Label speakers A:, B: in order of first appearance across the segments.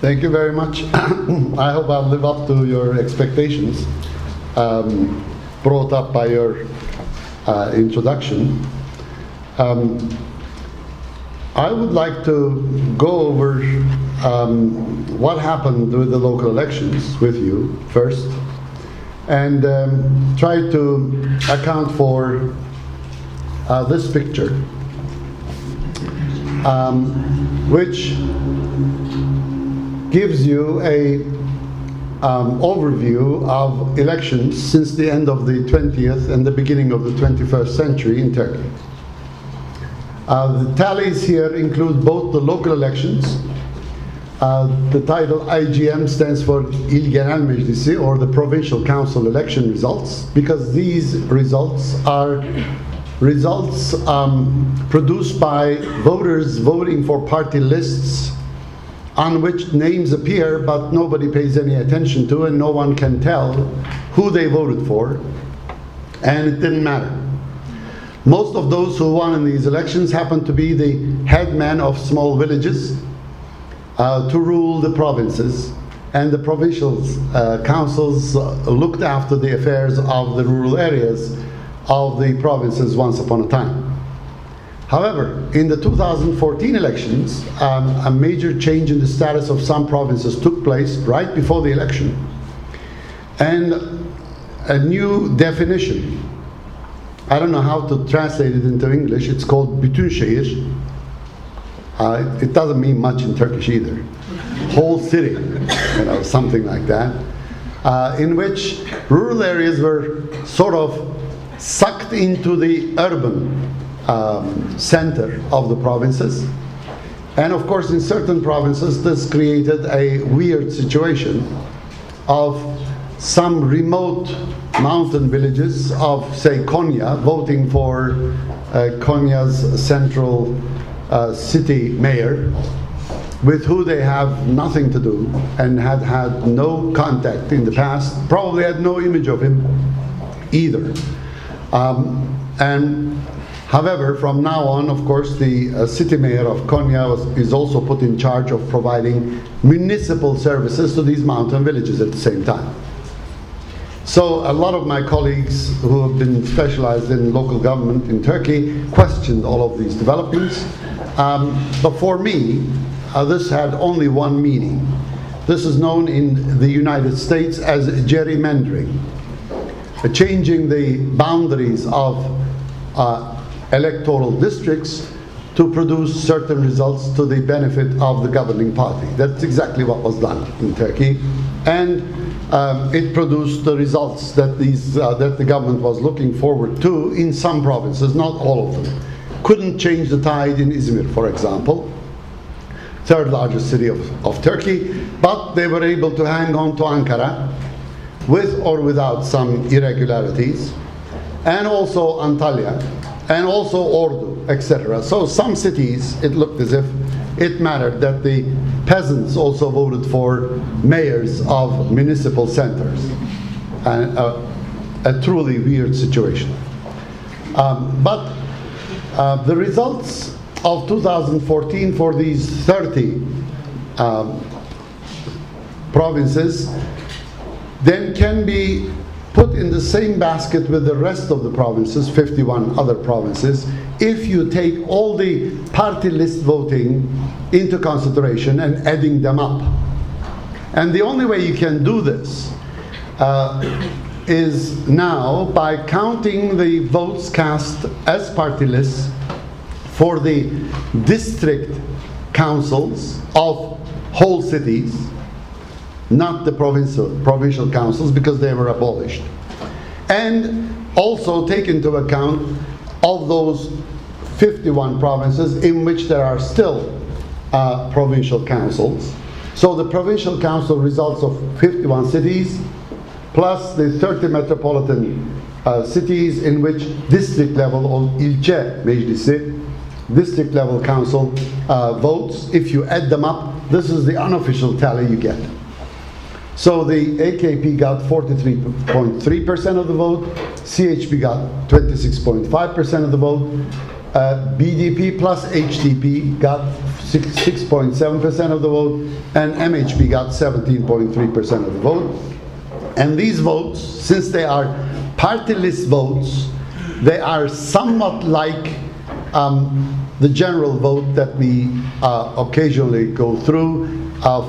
A: Thank you very much. I hope I'll live up to your expectations brought up by your introduction. I would like to go over what happened with the local elections with you first, and try to account for this picture, which gives you a overview of elections since the end of the 20th and the beginning of the 21st century in Turkey. The tallies here include both the local elections. The title IGM stands for İl Genel Meclisi, or the Provincial Council election results, because these results are results produced by voters voting for party lists on which names appear but nobody pays any attention to, and no one can tell who they voted for, and it didn't matter. Most of those who won in these elections happened to be the headmen of small villages to rule the provinces, and the provincial councils looked after the affairs of the rural areas of the provinces once upon a time. However, in the 2014 elections, a major change in the status of some provinces took place right before the election, and a new definition. I don't know how to translate it into English. It's called bütün şehir. It doesn't mean much in Turkish either. Whole city, you know, something like that, in which rural areas were sort of sucked into the urban center of the provinces. And of course, in certain provinces, this created a weird situation of some remote mountain villages of, say, Konya, voting for Konya's central city mayor, with who they have nothing to do and had had no contact in the past, probably had no image of him either. However, from now on, of course, the city mayor of Konya is also put in charge of providing municipal services to these mountain villages at the same time. So a lot of my colleagues who have been specialized in local government in Turkey questioned all of these developments. But for me, this had only one meaning. This is known in the United States as gerrymandering, changing the boundaries of electoral districts to produce certain results to the benefit of the governing party. That's exactly what was done in Turkey, and it produced the results that that the government was looking forward to in some provinces, not all of them. Couldn't change the tide in Izmir, for example, third largest city of Turkey, but they were able to hang on to Ankara with or without some irregularities, and also Antalya, and also Ordu, etc. So some cities, it looked as if it mattered that the peasants also voted for mayors of municipal centers, and a truly weird situation. But the results of 2014 for these 30 provinces then can be put in the same basket with the rest of the provinces, 51 other provinces, if you take all the party list voting into consideration and adding them up. And the only way you can do this is now by counting the votes cast as party lists for the district councils of whole cities, not the provincial councils, because they were abolished. And also take into account of those 51 provinces in which there are still provincial councils. So the provincial council results of 51 cities, plus the 30 metropolitan cities in which district level or ilçe meclisi, district level council votes. If you add them up, this is the unofficial tally you get. So the AKP got 43.3% of the vote, CHP got 26.5% of the vote, BDP plus HDP got 6.7% of the vote, and MHP got 17.3% of the vote. And these votes, since they are party list votes, they are somewhat like the general vote that we occasionally go through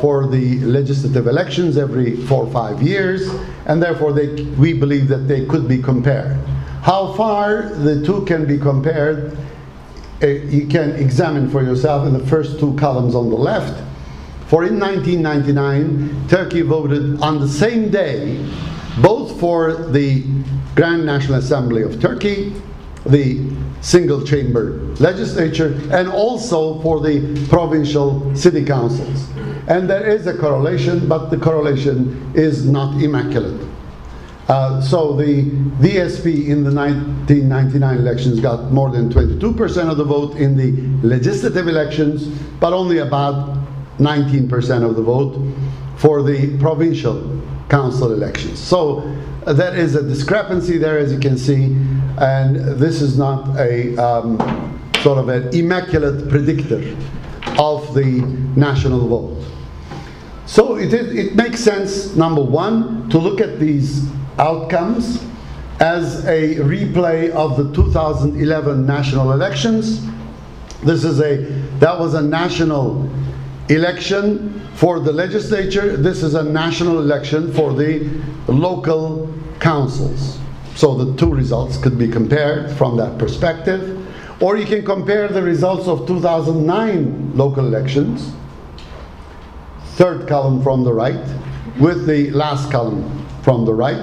A: for the legislative elections every 4 or 5 years, and therefore we believe that they could be compared. How far the two can be compared, you can examine for yourself in the first two columns on the left. For in 1999, Turkey voted on the same day both for the Grand National Assembly of Turkey, the single chamber legislature, and also for the provincial city councils. And there is a correlation, but the correlation is not immaculate. So the DSP in the 1999 elections got more than 22% of the vote in the legislative elections, but only about 19% of the vote for the provincial council elections. So there is a discrepancy there, as you can see, and this is not a sort of an immaculate predictor of the national vote. So it makes sense, number one, to look at these outcomes as a replay of the 2011 national elections. That was a national election for the legislature. This is a national election for the local councils. So the two results could be compared from that perspective. Or you can compare the results of 2009 local elections, third column from the right, with the last column from the right.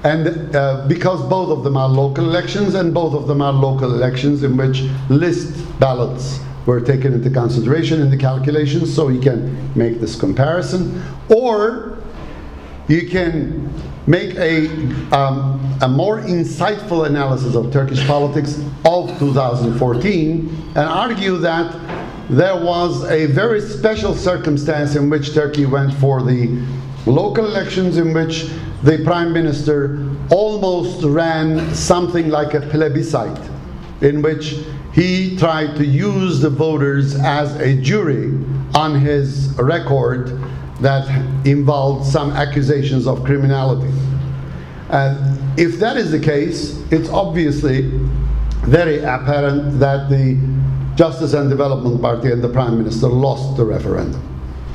A: And because both of them are local elections, and both of them are local elections in which list ballots were taken into consideration in the calculations, so you can make this comparison. Or you can make a more insightful analysis of Turkish politics of 2014 and argue that there was a very special circumstance in which Turkey went for the local elections, in which the Prime Minister almost ran something like a plebiscite, in which he tried to use the voters as a jury on his record that involved some accusations of criminality. If that is the case, it's obviously very apparent that the Justice and Development Party and the Prime Minister lost the referendum.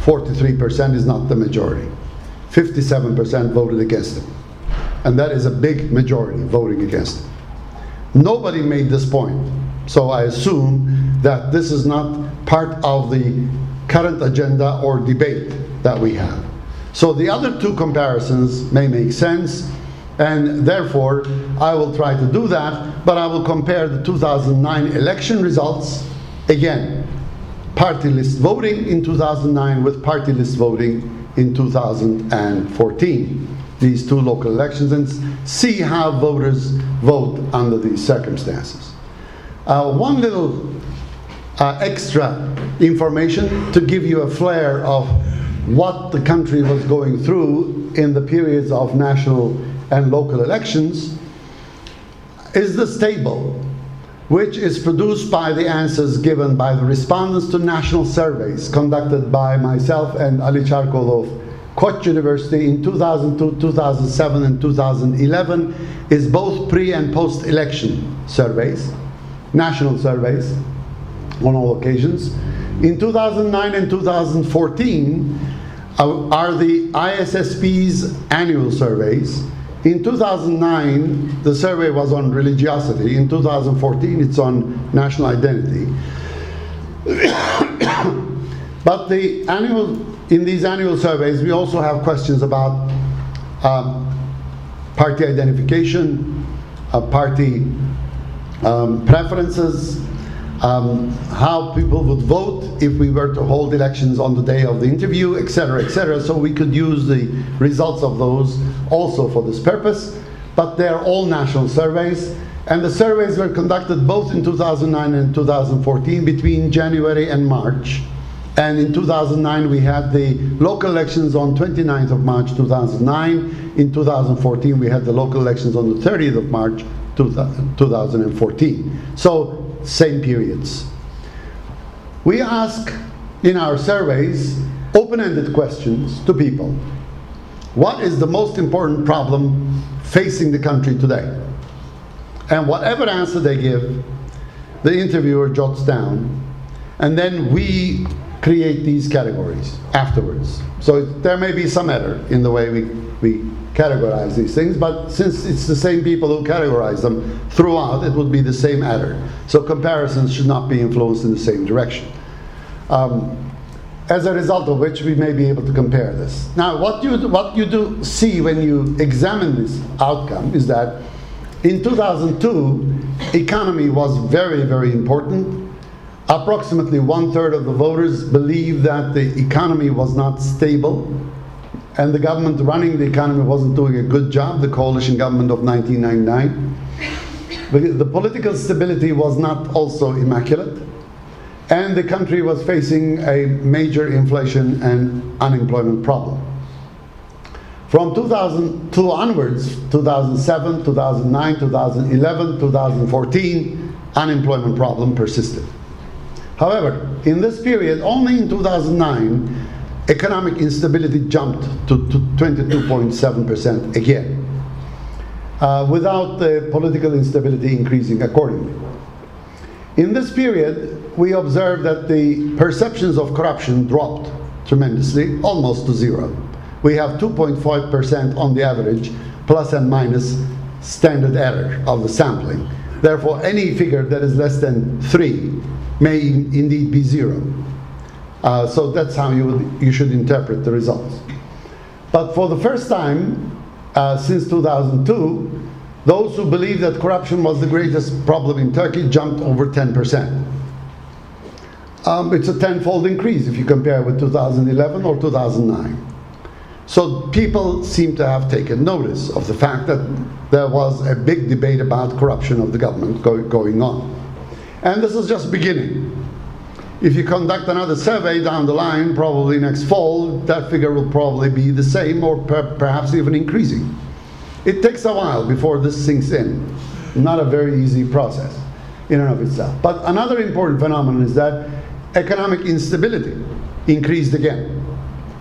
A: 43% is not the majority. 57% voted against it. And that is a big majority voting against it. Nobody made this point. So I assume that this is not part of the current agenda or debate that we have. So the other two comparisons may make sense, and therefore I will try to do that, but I will compare the 2009 election results, again, party list voting in 2009 with party list voting in 2014, these two local elections, and see how voters vote under these circumstances. One little extra information to give you a flare of what the country was going through in the periods of national and local elections is this table, which is produced by the answers given by the respondents to national surveys conducted by myself and Ali Çarkoğlu of Koç University in 2002, 2007, and 2011, is both pre- and post-election surveys, national surveys on all occasions. In 2009 and 2014 are the ISSP's annual surveys. In 2009, the survey was on religiosity. In 2014, it's on national identity. But in these annual surveys, we also have questions about party identification, party preferences, how people would vote if we were to hold elections on the day of the interview, etc., etc. So we could use the results of those also for this purpose. But they're all national surveys, and the surveys were conducted both in 2009 and 2014 between January and March. And in 2009 we had the local elections on 29th of March 2009. In 2014 we had the local elections on the 30th of March 2014. So same periods. We ask in our surveys open-ended questions to people. What is the most important problem facing the country today? And whatever answer they give, the interviewer jots down, and then we create these categories afterwards. So there may be some error in the way we categorize these things, but since it's the same people who categorize them throughout, it would be the same error. So comparisons should not be influenced in the same direction. As a result of which, we may be able to compare this. Now, what you do see when you examine this outcome is that in 2002, economy was very, very important. Approximately 1/3 of the voters believed that the economy was not stable, and the government running the economy wasn't doing a good job, the coalition government of 1999. The political stability was not also immaculate, and the country was facing a major inflation and unemployment problem. From 2002 onwards, 2007, 2009, 2011, 2014, unemployment problem persisted. However, in this period, only in 2009, economic instability jumped to 22.7% again, without the political instability increasing accordingly. In this period, we observed that the perceptions of corruption dropped tremendously, almost to zero. We have 2.5% on the average, plus and minus standard error of the sampling. Therefore, any figure that is less than 3 may indeed be 0. So that's how you should interpret the results. But for the first time since 2002, those who believe that corruption was the greatest problem in Turkey jumped over 10%. It's a tenfold increase if you compare with 2011 or 2009. So people seem to have taken notice of the fact that there was a big debate about corruption of the government going on. And this is just beginning. If you conduct another survey down the line, probably next fall, that figure will probably be the same or perhaps even increasing. It takes a while before this sinks in. Not a very easy process in and of itself. But another important phenomenon is that economic instability increased again.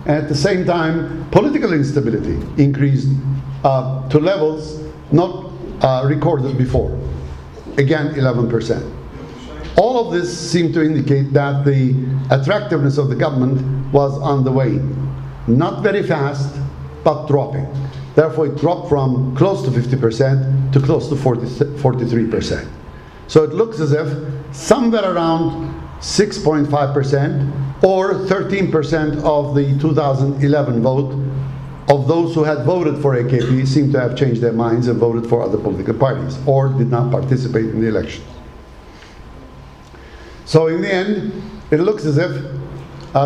A: And at the same time, political instability increased to levels not recorded before. Again, 11%. All of this seemed to indicate that the attractiveness of the government was on the way. Not very fast, but dropping. Therefore, it dropped from close to 50% to close to 43%. So it looks as if somewhere around 6.5% or 13% of the 2011 vote of those who had voted for AKP seem to have changed their minds and voted for other political parties or did not participate in the elections. So in the end, it looks as if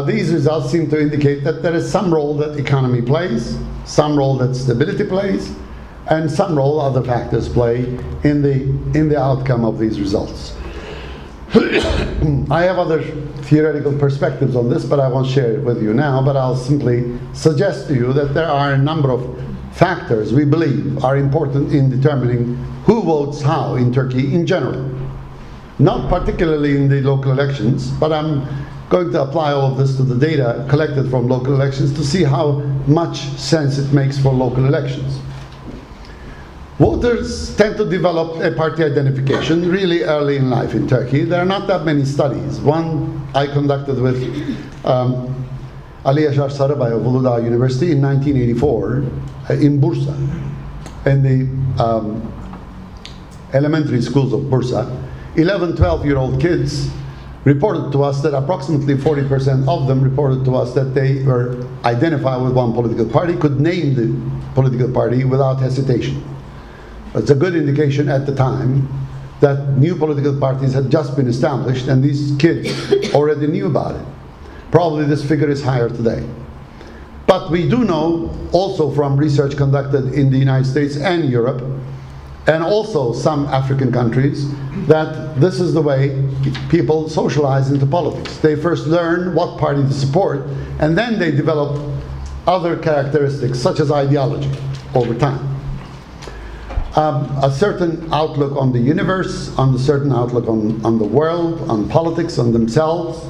A: these results seem to indicate that there is some role that economy plays, some role that stability plays, and some role other factors play in the outcome of these results. I have other theoretical perspectives on this, but I won't share it with you now, but I'll simply suggest to you that there are a number of factors we believe are important in determining who votes how in Turkey in general. Not particularly in the local elections, but I'm going to apply all of this to the data collected from local elections to see how much sense it makes for local elections. Voters tend to develop a party identification really early in life in Turkey. There are not that many studies. One I conducted with Ali Yaşar Sarıbay of Uludağ University in 1984 in Bursa, in the elementary schools of Bursa. 11, 12-year-old kids reported to us that approximately 40% of them reported to us that they were identified with one political party, could name the political party without hesitation. It's a good indication at the time that new political parties had just been established and these kids already knew about it. Probably this figure is higher today. But we do know also from research conducted in the United States and Europe, and also some African countries, that this is the way people socialize into politics. They first learn what party to support, and then they develop other characteristics, such as ideology, over time. A certain outlook on the universe, on the certain outlook on the world, on politics, on themselves,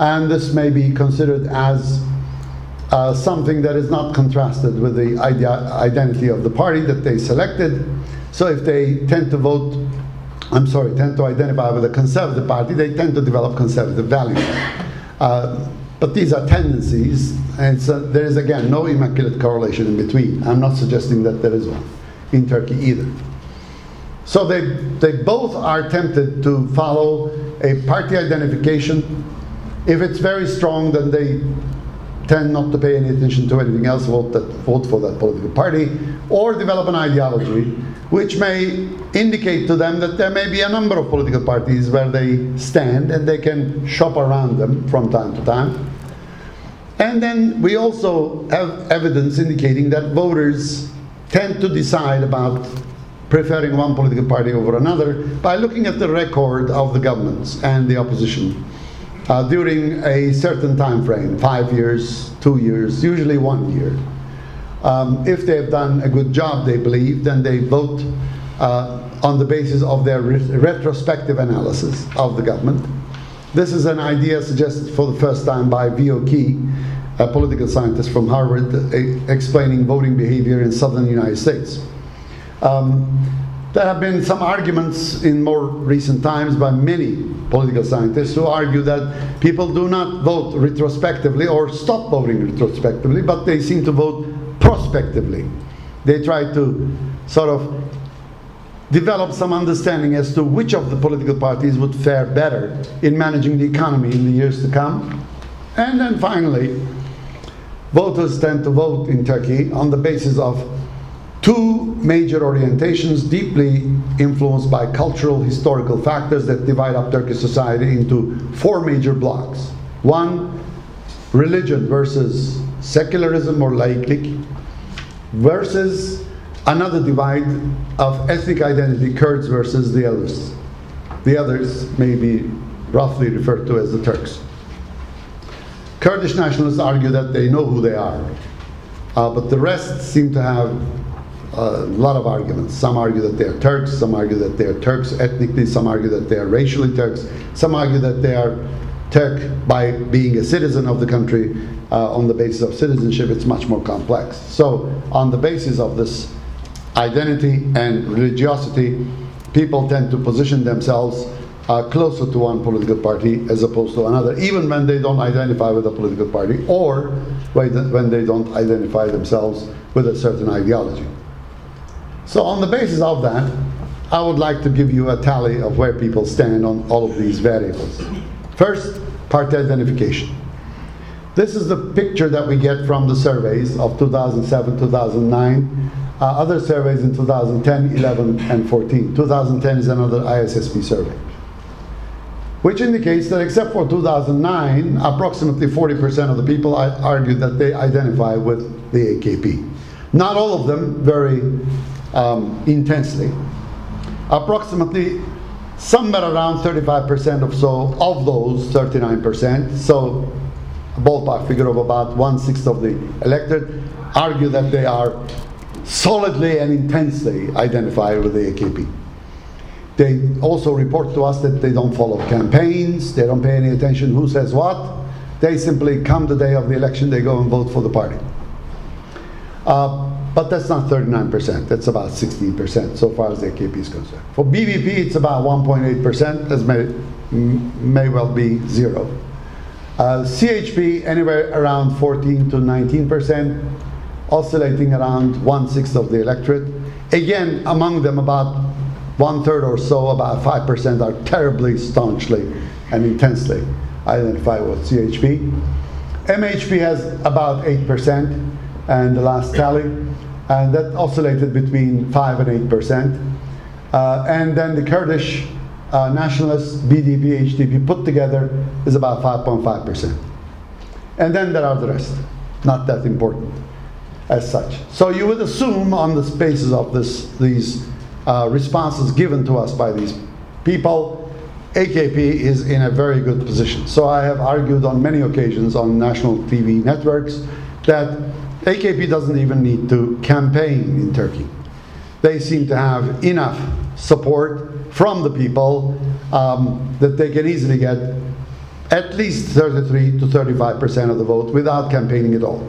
A: and this may be considered as something that is not contrasted with the identity of the party that they selected. So if they tend to tend to identify with a conservative party, they tend to develop conservative values. But these are tendencies, and there is, again, no immaculate correlation in between. I'm not suggesting that there is one in Turkey either. So they both are tempted to follow a party identification. If it's very strong, then they tend not to pay any attention to anything else, vote for that political party, or develop an ideology which may indicate to them that there may be a number of political parties where they stand and they can shop around them from time to time. And then we also have evidence indicating that voters tend to decide about preferring one political party over another by looking at the record of the governments and the opposition during a certain time frame, 5 years, 2 years, usually 1 year. If they've done a good job, they believe, then they vote on the basis of their retrospective analysis of the government. This is an idea suggested for the first time by V.O. Key, a political scientist from Harvard, explaining voting behavior in southern United States. There have been some arguments in more recent times by many political scientists who argue that people do not vote retrospectively or stop voting retrospectively, but they seem to vote prospectively. They try to sort of develop some understanding as to which of the political parties would fare better in managing the economy in the years to come. And then finally, voters tend to vote in Turkey on the basis of two major orientations deeply influenced by cultural, historical factors that divide up Turkish society into four major blocks. One, religion versus secularism or laiklik, versus another divide of ethnic identity, Kurds versus the others. The others may be roughly referred to as the Turks. Kurdish nationalists argue that they know who they are, but the rest seem to have a lot of arguments. Some argue that they are Turks, some argue that they are Turks ethnically, some argue that they are racially Turks, some argue that they are Turk by being a citizen of the country on the basis of citizenship. It's much more complex. So on the basis of this identity and religiosity, people tend to position themselves closer to one political party as opposed to another, even when they don't identify with a political party or when they don't identify themselves with a certain ideology. So on the basis of that, I would like to give you a tally of where people stand on all of these variables. First, party identification. This is the picture that we get from the surveys of 2007, 2009, other surveys in 2010, 11, and 14. 2010 is another ISSP survey, which indicates that except for 2009, approximately 40% of the people argued that they identify with the AKP. Not all of them very intensely. Approximately somewhere around 35% or so of those 39%, so a ballpark figure of about 1/6 of the electorate, argue that they are solidly and intensely identified with the AKP. They also report to us that they don't follow campaigns, they don't pay any attention who says what. They simply come the day of the election, they go and vote for the party. But that's not 39%, that's about 16% so far as the AKP is concerned. For BVP, it's about 1.8%, as may well be zero. CHP, anywhere around 14 to 19%, oscillating around 1/6 of the electorate. Again, among them, about 1/3 or so, about 5%, are terribly, staunchly, and intensely identified with CHP. MHP has about 8%, and the last tally, and that oscillated between 5 and 8%. And then the Kurdish nationalists, BDP, HDP, put together is about 5.5%. And then there are the rest, not that important as such. So you would assume on the basis of these responses given to us by these people, AKP is in a very good position. So I have argued on many occasions on national TV networks that AKP doesn't even need to campaign in Turkey. They seem to have enough support from the people that they can easily get at least 33 to 35% of the vote without campaigning at all,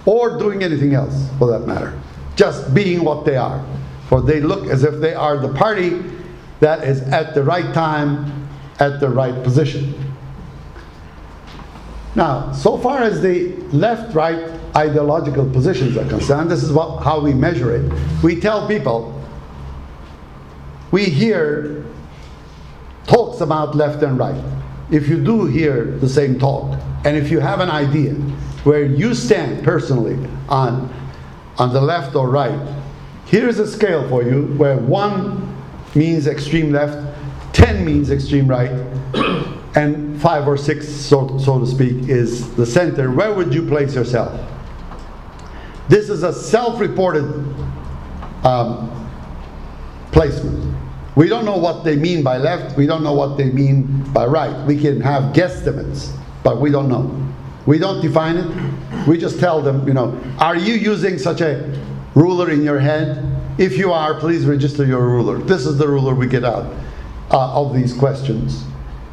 A: or doing anything else for that matter, just being what they are. For they look as if they are the party that is at the right time, at the right position. Now, so far as the left-right ideological positions are concerned, this is how we measure it. We tell people, we hear talks about left and right. If you do hear the same talk, and if you have an idea where you stand personally on the left or right, here is a scale for you where 1 means extreme left, 10 means extreme right, and 5 or 6, so to speak, is the center. Where would you place yourself? This is a self-reported placement. We don't know what they mean by left, we don't know what they mean by right. We can have guesstimates, but we don't know. We don't define it, we just tell them, you know, are you using such a ruler in your head? If you are, please register your ruler. This is the ruler we get out of these questions.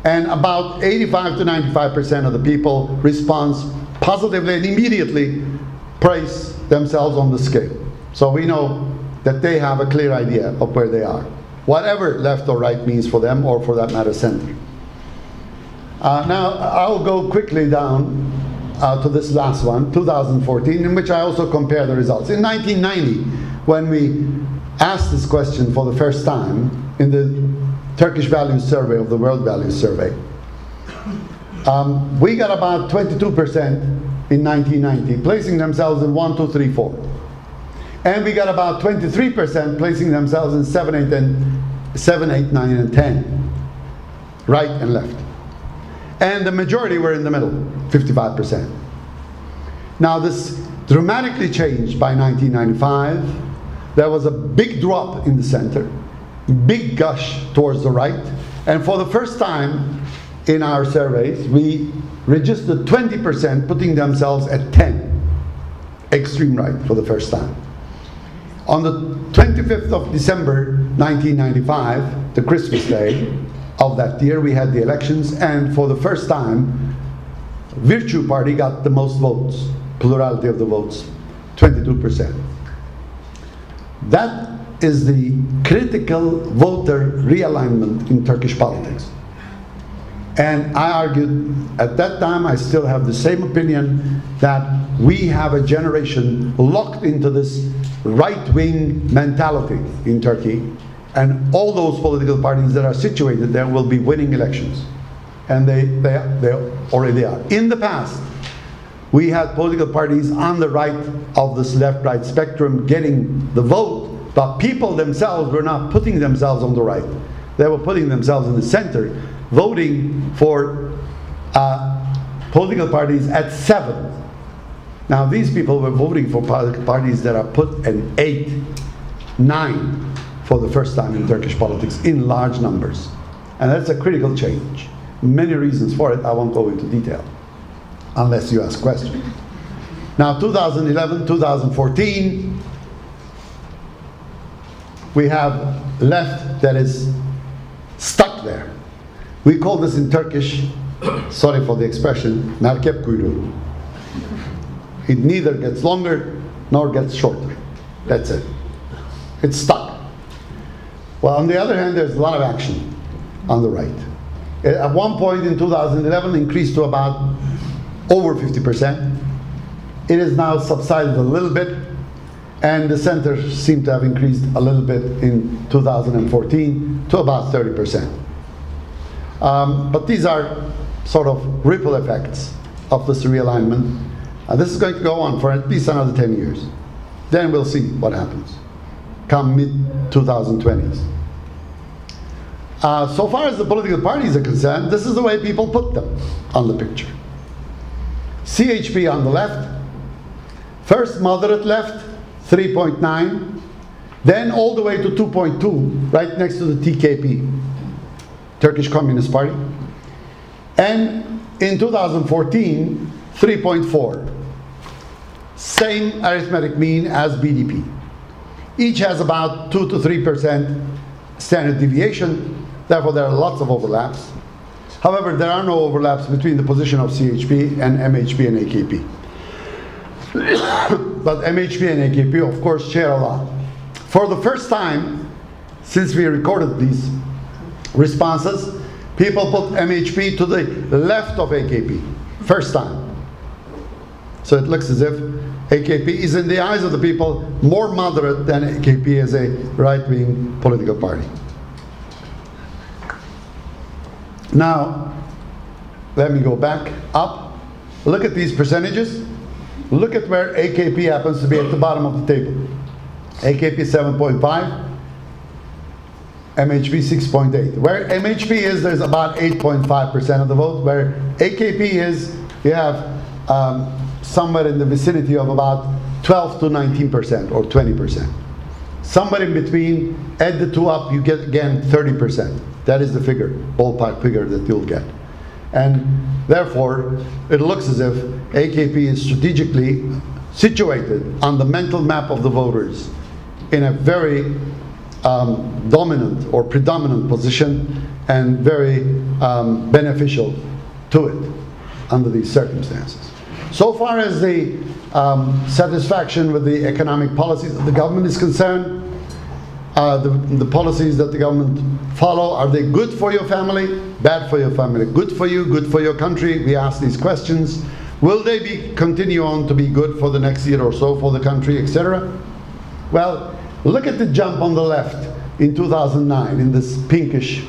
A: And about 85 to 95% of the people respond positively and immediately place themselves on the scale. So we know that they have a clear idea of where they are, whatever left or right means for them, or for that matter, center. Now, I'll go quickly down to this last one, 2014, in which I also compare the results. In 1990, when we asked this question for the first time in the Turkish Values Survey of the World Values Survey, we got about 22% in 1990, placing themselves in 1, 2, 3, 4. And we got about 23% placing themselves in 7, 8, 9, and 10, right and left. And the majority were in the middle, 55%. Now this dramatically changed by 1995. There was a big drop in the center, big gush towards the right, and for the first time in our surveys, we registered 20% putting themselves at 10, extreme right for the first time. On the 25th of December 1995, the Christmas day of that year, we had the elections, and for the first time, Virtue Party got the most votes, plurality of the votes, 22%. That is the critical voter realignment in Turkish politics. And I argued at that time, I still have the same opinion, that we have a generation locked into this right-wing mentality in Turkey, and all those political parties that are situated there will be winning elections. And they already are. In the past, we had political parties on the right of this left-right spectrum getting the vote, but people themselves were not putting themselves on the right. They were putting themselves in the center, voting for political parties at 7. Now these people were voting for political parties that are put at 8, 9 for the first time in Turkish politics in large numbers. And that's a critical change. Many reasons for it, I won't go into detail, unless you ask questions. Now 2011, 2014, we have left that is stuck there. We call this in Turkish, sorry for the expression, merkep kuyruğu. It neither gets longer nor gets shorter. That's it. It's stuck. Well, on the other hand, there's a lot of action on the right. At one point in 2011, increased to about over 50%. It has now subsided a little bit, and the center seemed to have increased a little bit in 2014 to about 30%. But these are sort of ripple effects of this realignment. This is going to go on for at least another 10 years. Then we'll see what happens come mid-2020s. So far as the political parties are concerned, this is the way people put them on the picture. CHP on the left, first moderate left, 3.9, then all the way to 2.2, right next to the TKP, Turkish Communist Party. And in 2014, 3.4. Same arithmetic mean as BDP. Each has about 2 to 3% standard deviation, therefore there are lots of overlaps. However, there are no overlaps between the position of CHP and MHP and AKP. But MHP and AKP, of course, share a lot. For the first time, since we recorded these responses, people put MHP to the left of AKP. First time. So it looks as if AKP is, in the eyes of the people, more moderate than AKP as a right-wing political party. Now, let me go back up. Look at these percentages. Look at where AKP happens to be at the bottom of the table. AKP 7.5, MHP 6.8. Where MHP is, there's about 8.5% of the vote. Where AKP is, you have somewhere in the vicinity of about 12 to 19% or 20%. Somewhere in between, add the two up, you get again 30%. That is the figure, ballpark figure that you'll get. And therefore, it looks as if AKP is strategically situated on the mental map of the voters in a very dominant or predominant position and very beneficial to it under these circumstances. So far as the satisfaction with the economic policies of the government is concerned, the policies that the government follow, are they good for your family, bad for your family, good for you, good for your country? We ask these questions. Will they continue on to be good for the next year or so for the country, etc.? Well, look at the jump on the left in 2009 in this pinkish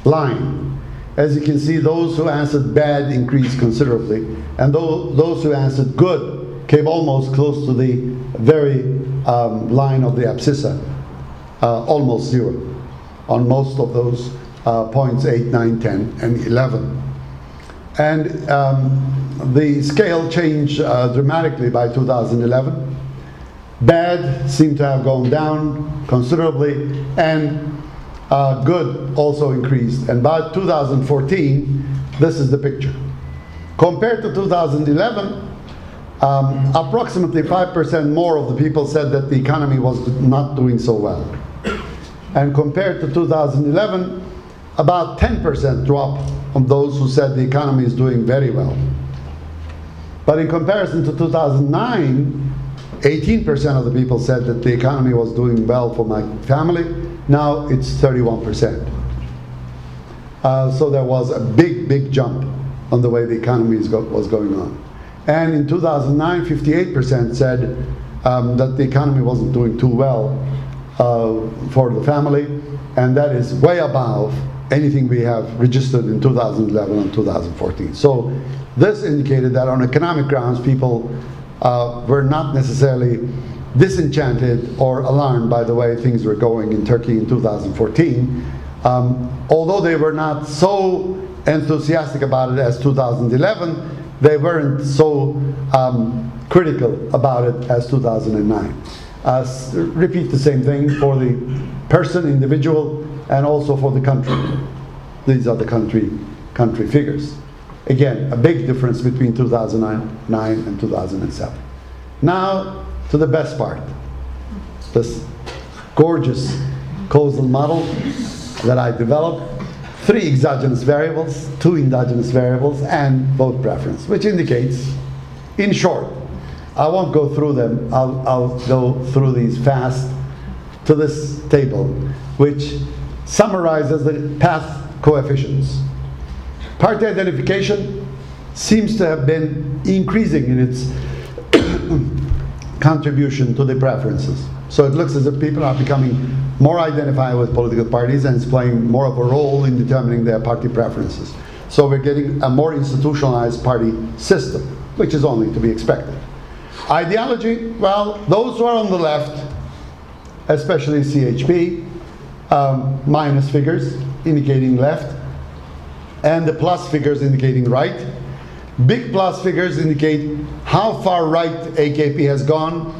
A: line. As you can see, those who answered bad increased considerably, and those who answered good came almost close to the very line of the abscissa, almost zero on most of those points 8, 9, 10, and 11. And the scale changed dramatically by 2011. Bad seemed to have gone down considerably, and good also increased. And by 2014, this is the picture. Compared to 2011, approximately 5% more of the people said that the economy was not doing so well. And compared to 2011, about 10% drop on those who said the economy is doing very well. But in comparison to 2009, 18% of the people said that the economy was doing well for my family. Now it's 31%. So there was a big jump on the way the economy was going on. And in 2009, 58% said that the economy wasn't doing too well for the family, and that is way above anything we have registered in 2011 and 2014. So this indicated that on economic grounds, people were not necessarily disenchanted or alarmed by the way things were going in Turkey in 2014, although they were not so enthusiastic about it as 2011, they weren't so critical about it as 2009. Repeat the same thing for the person, individual, and also for the country. These are the country figures. Again, a big difference between 2009 and 2007. Now to the best part, this gorgeous causal model that I developed. 3 exogenous variables, 2 endogenous variables, and vote preference, which indicates, in short, I won't go through them, I'll go through these fast, to this table, which summarizes the path coefficients. Party identification seems to have been increasing in its contribution to the preferences. So it looks as if people are becoming more identified with political parties, and it's playing more of a role in determining their party preferences. So we're getting a more institutionalized party system, which is only to be expected. Ideology, well, those who are on the left, especially CHP, minus figures indicating left, and the plus figures indicating right. Big plus figures indicate how far right AKP has gone,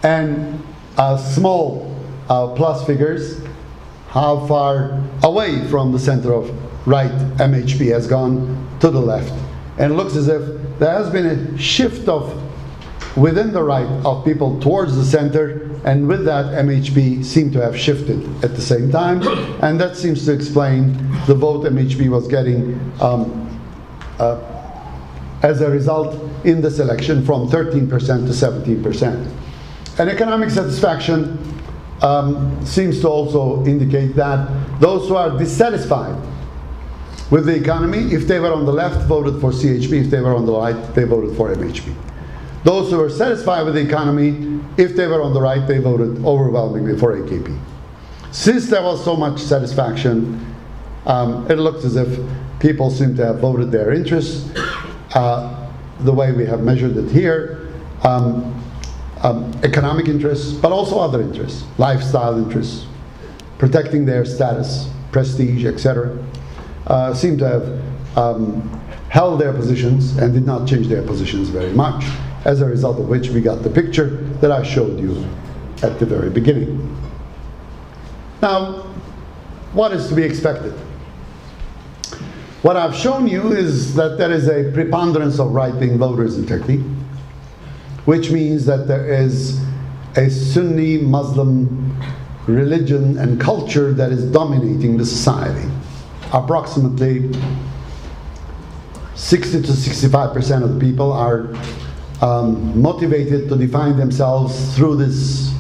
A: and small plus figures how far away from the center of right MHP has gone to the left. And it looks as if there has been a shift of within the right of people towards the center, and with that MHP seemed to have shifted at the same time, and that seems to explain the vote MHP was getting as a result in this election from 13% to 17%. And economic satisfaction seems to also indicate that those who are dissatisfied with the economy, if they were on the left, voted for CHP. If they were on the right, they voted for MHP. Those who were satisfied with the economy, if they were on the right, they voted overwhelmingly for AKP. Since there was so much satisfaction, it looked as if people seem to have voted their interests the way we have measured it here. Economic interests, but also other interests, lifestyle interests, protecting their status, prestige, etc., seem to have held their positions and did not change their positions very much, as a result of which we got the picture that I showed you at the very beginning. Now, what is to be expected? What I've shown you is that there is a preponderance of right-wing voters in Turkey, which means that there is a Sunni Muslim religion and culture that is dominating the society. Approximately 60 to 65% of the people are motivated to define themselves through this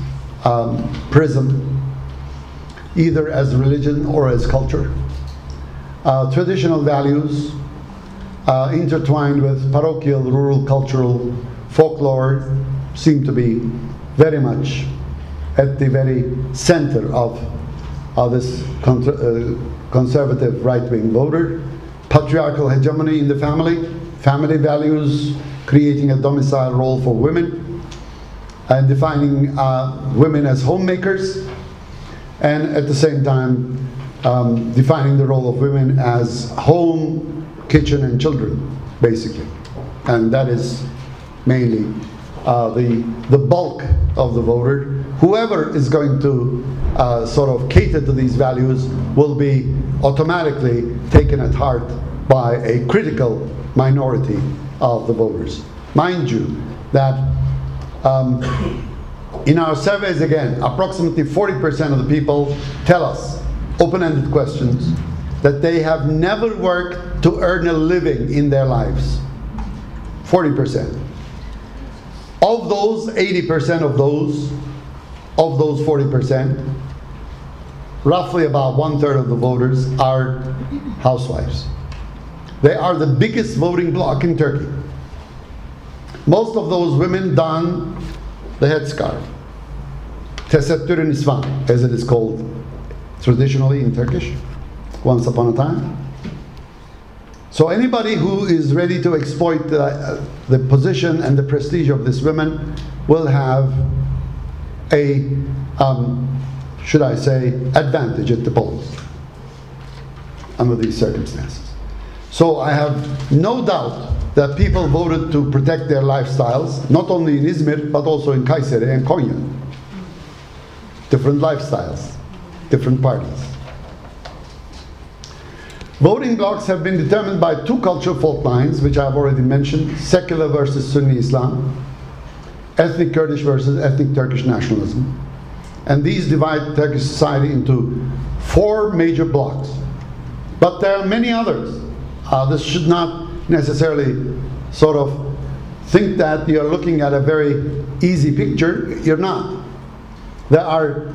A: prism, either as religion or as culture. Traditional values intertwined with parochial, rural, cultural folklore seem to be very much at the very center of this conservative right-wing voter. Patriarchal hegemony in the family, family values, creating a domicile role for women, and defining women as homemakers, and at the same time defining the role of women as home, kitchen, and children, basically. And that is mainly the bulk of the voter. Whoever is going to sort of cater to these values will be automatically taken at heart by a critical minority of the voters. Mind you, that in our surveys, again, approximately 40% of the people tell us, open-ended questions, that they have never worked to earn a living in their lives. 40%. Of those, 80% of those 40%, roughly about 1/3 of the voters are housewives. They are the biggest voting bloc in Turkey. Most of those women don the headscarf, tesettür nisvan, as it is called traditionally in Turkish, once upon a time. So anybody who is ready to exploit the position and the prestige of this women will have a, should I say, advantage at the polls under these circumstances. So I have no doubt that people voted to protect their lifestyles, not only in Izmir, but also in Kayseri and Konya. Different lifestyles, different parties. Voting blocs have been determined by two cultural fault lines, which I've already mentioned: secular versus Sunni Islam, ethnic Kurdish versus ethnic Turkish nationalism. And these divide Turkish society into 4 major blocs. But there are many others. This should not necessarily sort of think that you're looking at a very easy picture. You're not. There are,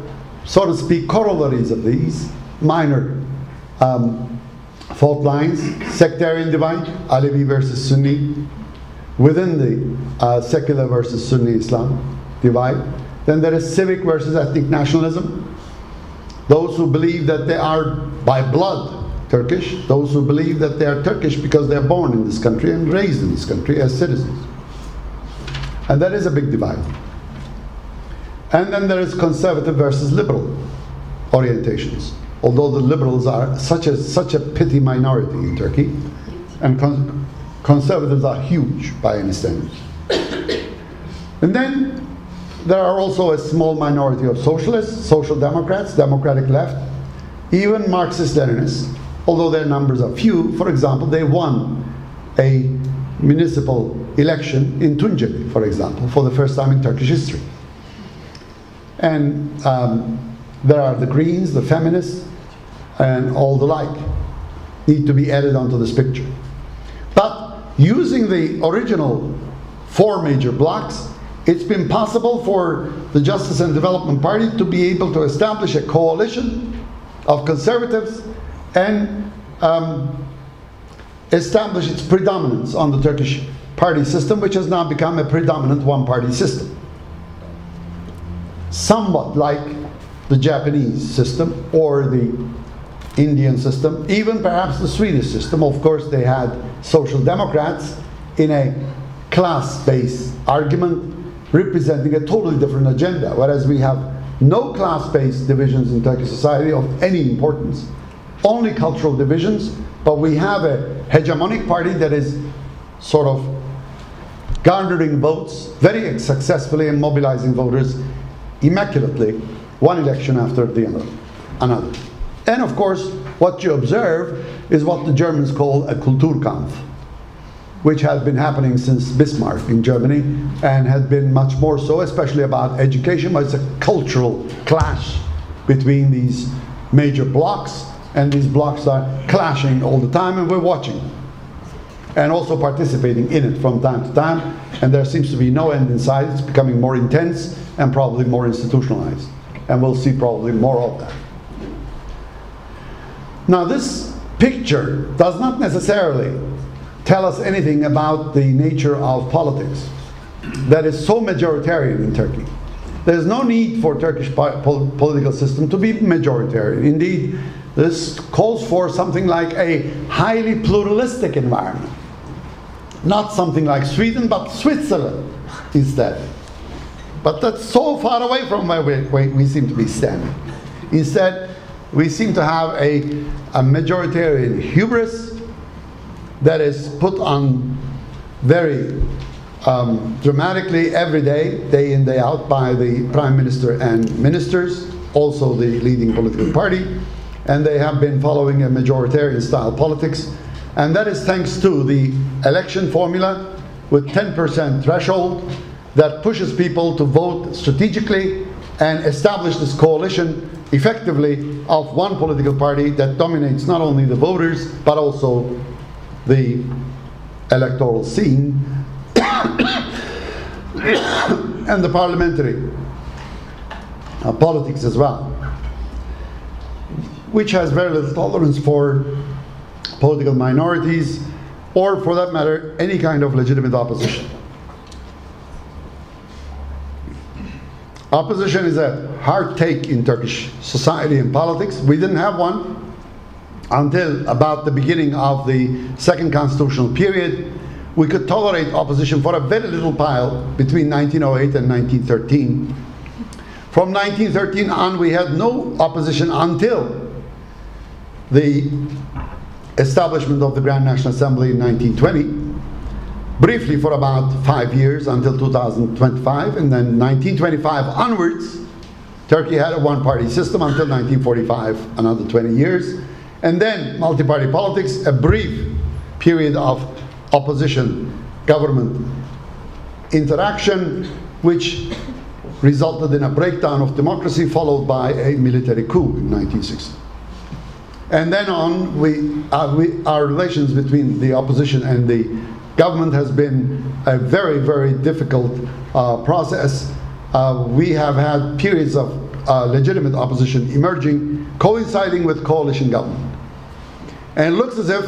A: so to speak, corollaries of these minor fault lines: sectarian divide, Alevi versus Sunni, within the secular versus Sunni Islam divide. Then there is civic versus ethnic nationalism. Those who believe that they are by blood Turkish, those who believe that they are Turkish because they're born in this country and raised in this country as citizens. And that is a big divide. And then there is conservative versus liberal orientations. Although the liberals are such a petty minority in Turkey, and conservatives are huge by any standards. And then there are also a small minority of socialists, social democrats, democratic left, even Marxist-Leninists, although their numbers are few. For example, they won a municipal election in Tunceli, for example, for the first time in Turkish history. And there are the Greens, the feminists, and all the like need to be added onto this picture. But using the original 4 major blocks, it's been possible for the Justice and Development Party to be able to establish a coalition of conservatives and establish its predominance on the Turkish party system, which has now become a predominant one-party system. Somewhat like the Japanese system or the Indian system, even perhaps the Swedish system. Of course, they had social democrats in a class-based argument representing a totally different agenda, whereas we have no class-based divisions in Turkish society of any importance, only cultural divisions, but we have a hegemonic party that is sort of garnering votes very successfully and mobilizing voters immaculately, one election after the another. And of course, what you observe is what the Germans call a Kulturkampf, which has been happening since Bismarck in Germany and had been much more so, especially about education, but it's a cultural clash between these major blocks, and these blocks are clashing all the time, and we're watching and also participating in it from time to time, and there seems to be no end in sight. It's becoming more intense and probably more institutionalized, and we'll see probably more of that. Now, this picture does not necessarily tell us anything about the nature of politics that is so majoritarian in Turkey. There's no need for Turkish political system to be majoritarian. Indeed, this calls for something like a highly pluralistic environment. Not something like Sweden, but Switzerland instead. But that's so far away from where we seem to be standing. Instead, we seem to have a majoritarian hubris that is put on very dramatically every day, day in, day out, by the Prime Minister and ministers, also the leading political party, and they have been following a majoritarian style politics, and that is thanks to the election formula with 10% threshold that pushes people to vote strategically and establish this coalition effectively of one political party that dominates not only the voters but also the electoral scene and the parliamentary politics as well, which has very little tolerance for political minorities or, for that matter, any kind of legitimate opposition. Opposition is a hard take in Turkish society and politics. We didn't have one until about the beginning of the second constitutional period. We could tolerate opposition for a very little while between 1908 and 1913. From 1913 on, we had no opposition until the establishment of the Grand National Assembly in 1920, briefly for about 5 years until 2025, and then 1925 onwards, Turkey had a one-party system until 1945, another 20 years, and then multi-party politics, a brief period of opposition government interaction, which resulted in a breakdown of democracy followed by a military coup in 1960. And then on, our relations between the opposition and the government has been a very, very difficult process. We have had periods of legitimate opposition emerging, coinciding with coalition government. And it looks as if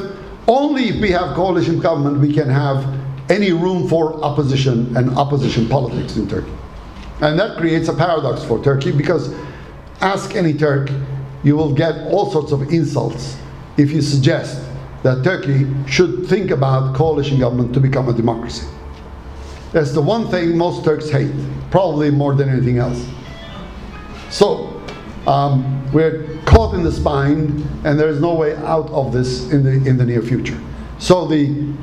A: only if we have coalition government we can have any room for opposition and opposition politics in Turkey. And that creates a paradox for Turkey, because ask any Turk, you will get all sorts of insults if you suggest that Turkey should think about coalition government to become a democracy. That's the one thing most Turks hate, probably more than anything else. So we're caught in the spine, and there is no way out of this in the near future. So the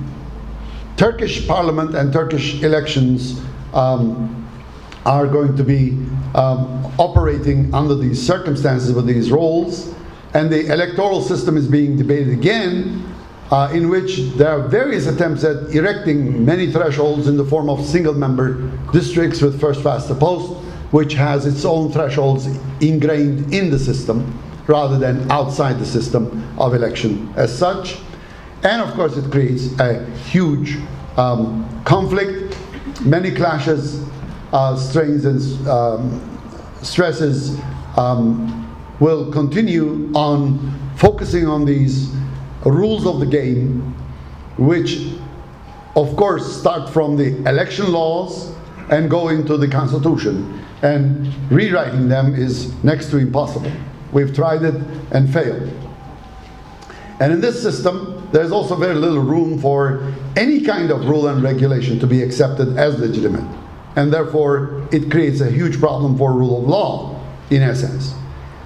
A: Turkish parliament and Turkish elections are going to be operating under these circumstances with these roles, and the electoral system is being debated again in which there are various attempts at erecting many thresholds in the form of single-member districts with first past the post, which has its own thresholds ingrained in the system rather than outside the system of election as such. And of course it creates a huge conflict, many clashes, strains and stresses will continue on focusing on these rules of the game, which of course start from the election laws and go into the Constitution. And rewriting them is next to impossible. We've tried it and failed. And in this system, there's also very little room for any kind of rule and regulation to be accepted as legitimate. And therefore, it creates a huge problem for rule of law, in essence.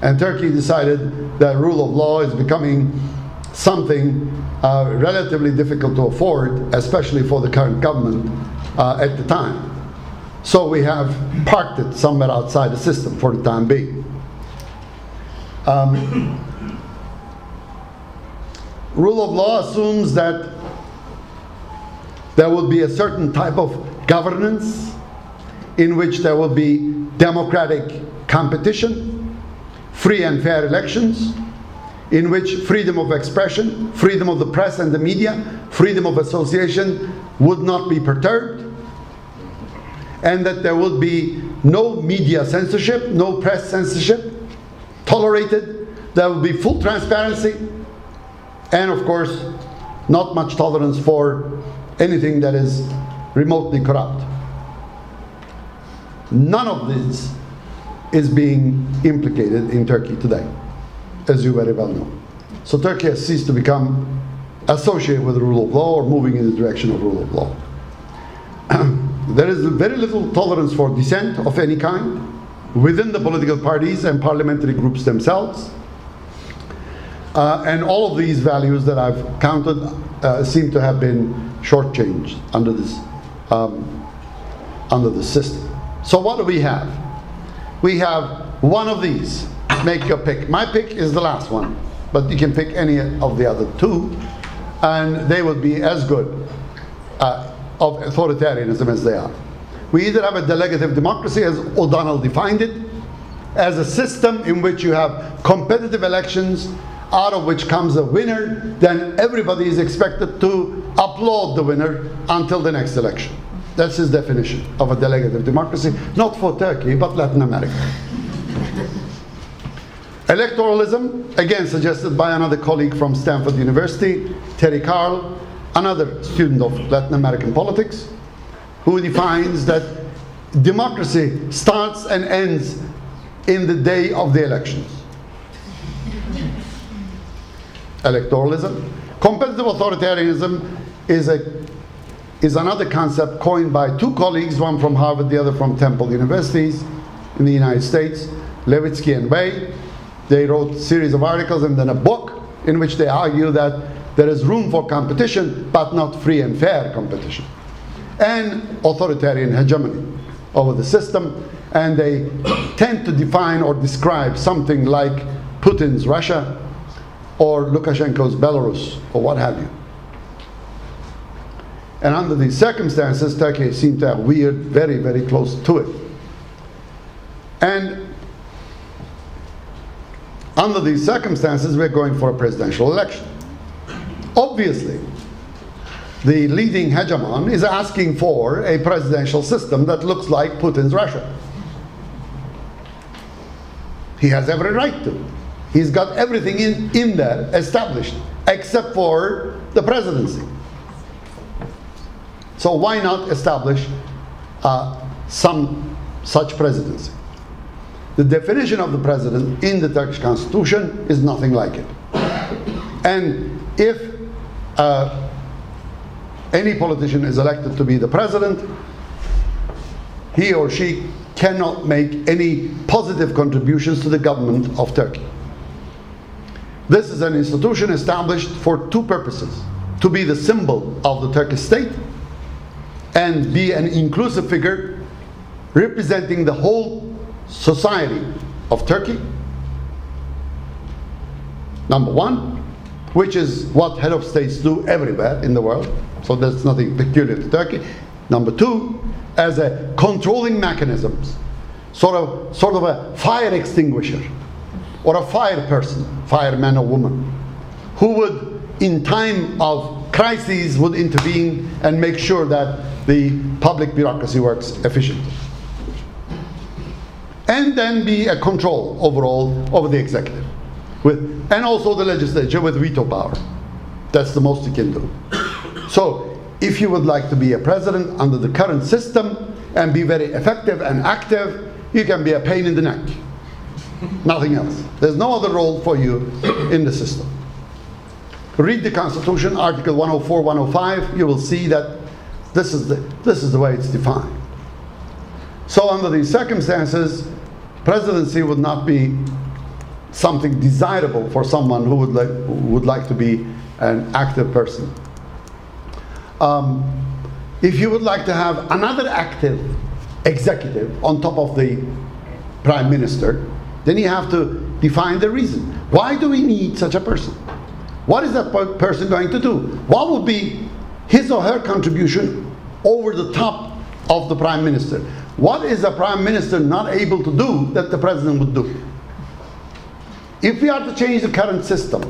A: And Turkey decided that rule of law is becoming something relatively difficult to afford, especially for the current government at the time. So we have parked it somewhere outside the system for the time being. Rule of law assumes that there will be a certain type of governance in which there will be democratic competition, free and fair elections, in which freedom of expression, freedom of the press and the media, freedom of association would not be perturbed, and that there would be no media censorship, no press censorship tolerated. There will be full transparency, and of course, not much tolerance for anything that is remotely corrupt. None of this is being implicated in Turkey today, as you very well know. So Turkey has ceased to become associated with the rule of law or moving in the direction of rule of law. There is very little tolerance for dissent of any kind within the political parties and parliamentary groups themselves. And all of these values that I've counted seem to have been shortchanged under this system. So what do we have? We have one of these. Make your pick. My pick is the last one, but you can pick any of the other two, and they will be as good of authoritarianism as they are. We either have a delegative democracy, as O'Donnell defined it, as a system in which you have competitive elections, out of which comes a winner, then everybody is expected to applaud the winner until the next election. That's his definition of a delegative democracy, not for Turkey, but Latin America. Electoralism, again suggested by another colleague from Stanford University, Terry Carl, another student of Latin American politics, who defines that democracy starts and ends in the day of the elections. Electoralism. Competitive authoritarianism is another concept coined by two colleagues, one from Harvard, the other from Temple Universities in the United States, Levitsky and Wei. They wrote a series of articles and then a book in which they argue that there is room for competition, but not free and fair competition, and authoritarian hegemony over the system. And they tend to define or describe something like Putin's Russia or Lukashenko's Belarus or what have you. And under these circumstances, Turkey seemed to have veered very, very close to it. And under these circumstances, we're going for a presidential election. Obviously, the leading hegemon is asking for a presidential system that looks like Putin's Russia. He has every right to. He's got everything in there established, except for the presidency. So why not establish some such presidency? The definition of the president in the Turkish constitution is nothing like it. And if any politician is elected to be the president, he or she cannot make any positive contributions to the government of Turkey. This is an institution established for two purposes: to be the symbol of the Turkish state and be an inclusive figure representing the whole society of Turkey, number one. which is what head of states do everywhere in the world. So there's nothing peculiar to Turkey. Number two, as a controlling mechanisms, sort of a fire extinguisher, or a fire person, fireman or woman, who would, in time of crises, would intervene and make sure that the public bureaucracy works efficiently. And then be a control overall over the executive, and also the legislature with veto power. That's the most you can do. So if you would like to be a president under the current system and be very effective and active, you can be a pain in the neck. Nothing else. There's no other role for you in the system. Read the Constitution, Article 104, 105. You will see that this is the way it's defined. So under these circumstances, presidency would not be something desirable for someone who would like to be an active person. If you would like to have another active executive on top of the prime minister, then you have to define the reason. Why do we need such a person? What is that person going to do? What would be his or her contribution over the top of the prime minister? What is the prime minister not able to do that the president would do? If we are to change the current system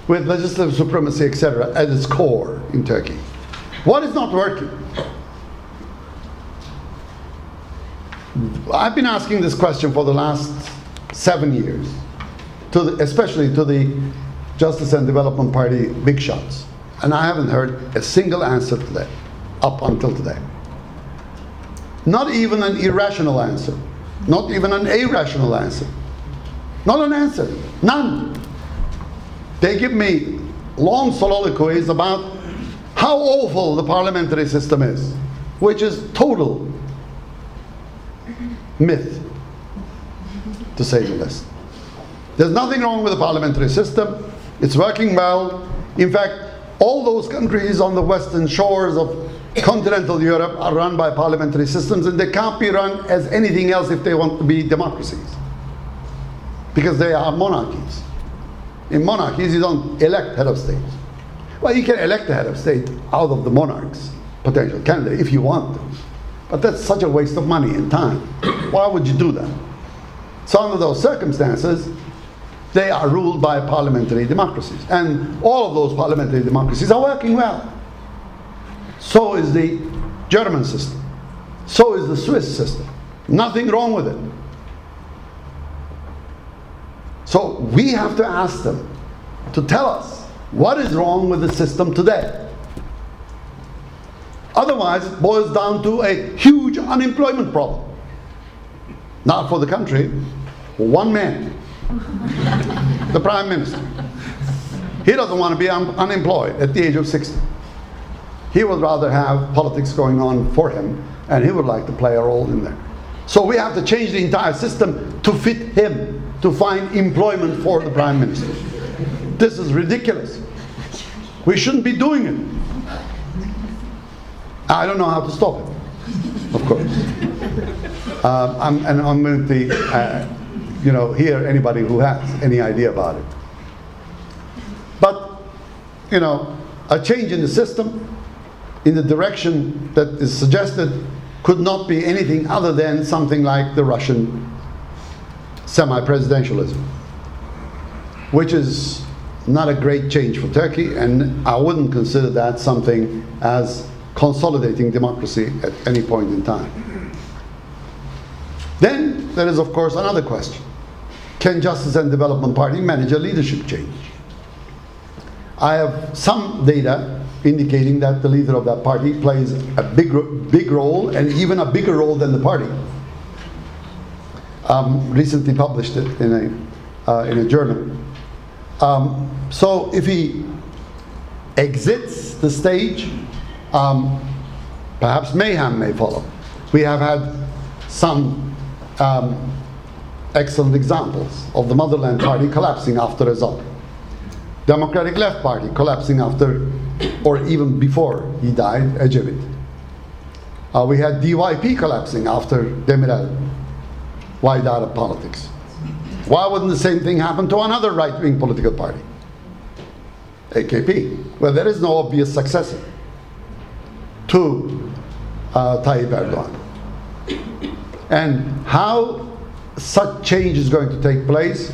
A: with legislative supremacy, etc., at its core in Turkey, what is not working? I've been asking this question for the last 7 years, especially to the Justice and Development Party big shots, and I haven't heard a single answer today, up until today. Not even an irrational answer, not even an irrational answer. Not an answer, none. They give me long soliloquies about how awful the parliamentary system is, which is total myth, to say the least. There's nothing wrong with the parliamentary system. It's working well. In fact, all those countries on the western shores of continental Europe are run by parliamentary systems, and they can't be run as anything else if they want to be democracies, because they are monarchies. In monarchies, you don't elect head of state. Well, you can elect the head of state out of the monarch's potential candidate if you want to, but that's such a waste of money and time. Why would you do that? So under those circumstances, they are ruled by parliamentary democracies, and all of those parliamentary democracies are working well. So is the German system. So is the Swiss system. Nothing wrong with it. So we have to ask them to tell us what is wrong with the system today. Otherwise, it boils down to a huge unemployment problem. Not for the country, for one man, the Prime Minister. He doesn't want to be unemployed at the age of 60. He would rather have politics going on for him, and he would like to play a role in there. So we have to change the entire system to fit him, to find employment for the Prime Minister. This is ridiculous. We shouldn't be doing it. I don't know how to stop it, of course. I'm going to hear anybody who has any idea about it. But, a change in the system, in the direction that is suggested, could not be anything other than something like the Russian semi-presidentialism, which is not a great change for Turkey, and I wouldn't consider that something as consolidating democracy at any point in time. Then there is, of course, another question. Can Justice and Development Party manage a leadership change? I have some data indicating that the leader of that party plays a big role, and even a bigger role than the party. Recently published it in a journal. So if he exits the stage, perhaps mayhem may follow. We have had some excellent examples of the Motherland Party collapsing after Özal. Democratic Left Party collapsing after, or even before he died, Ecevit. We had DYP collapsing after Demirel wiped out of politics. Why wouldn't the same thing happen to another right-wing political party? AKP. Well, there is no obvious successor to Tayyip Erdogan. And how such change is going to take place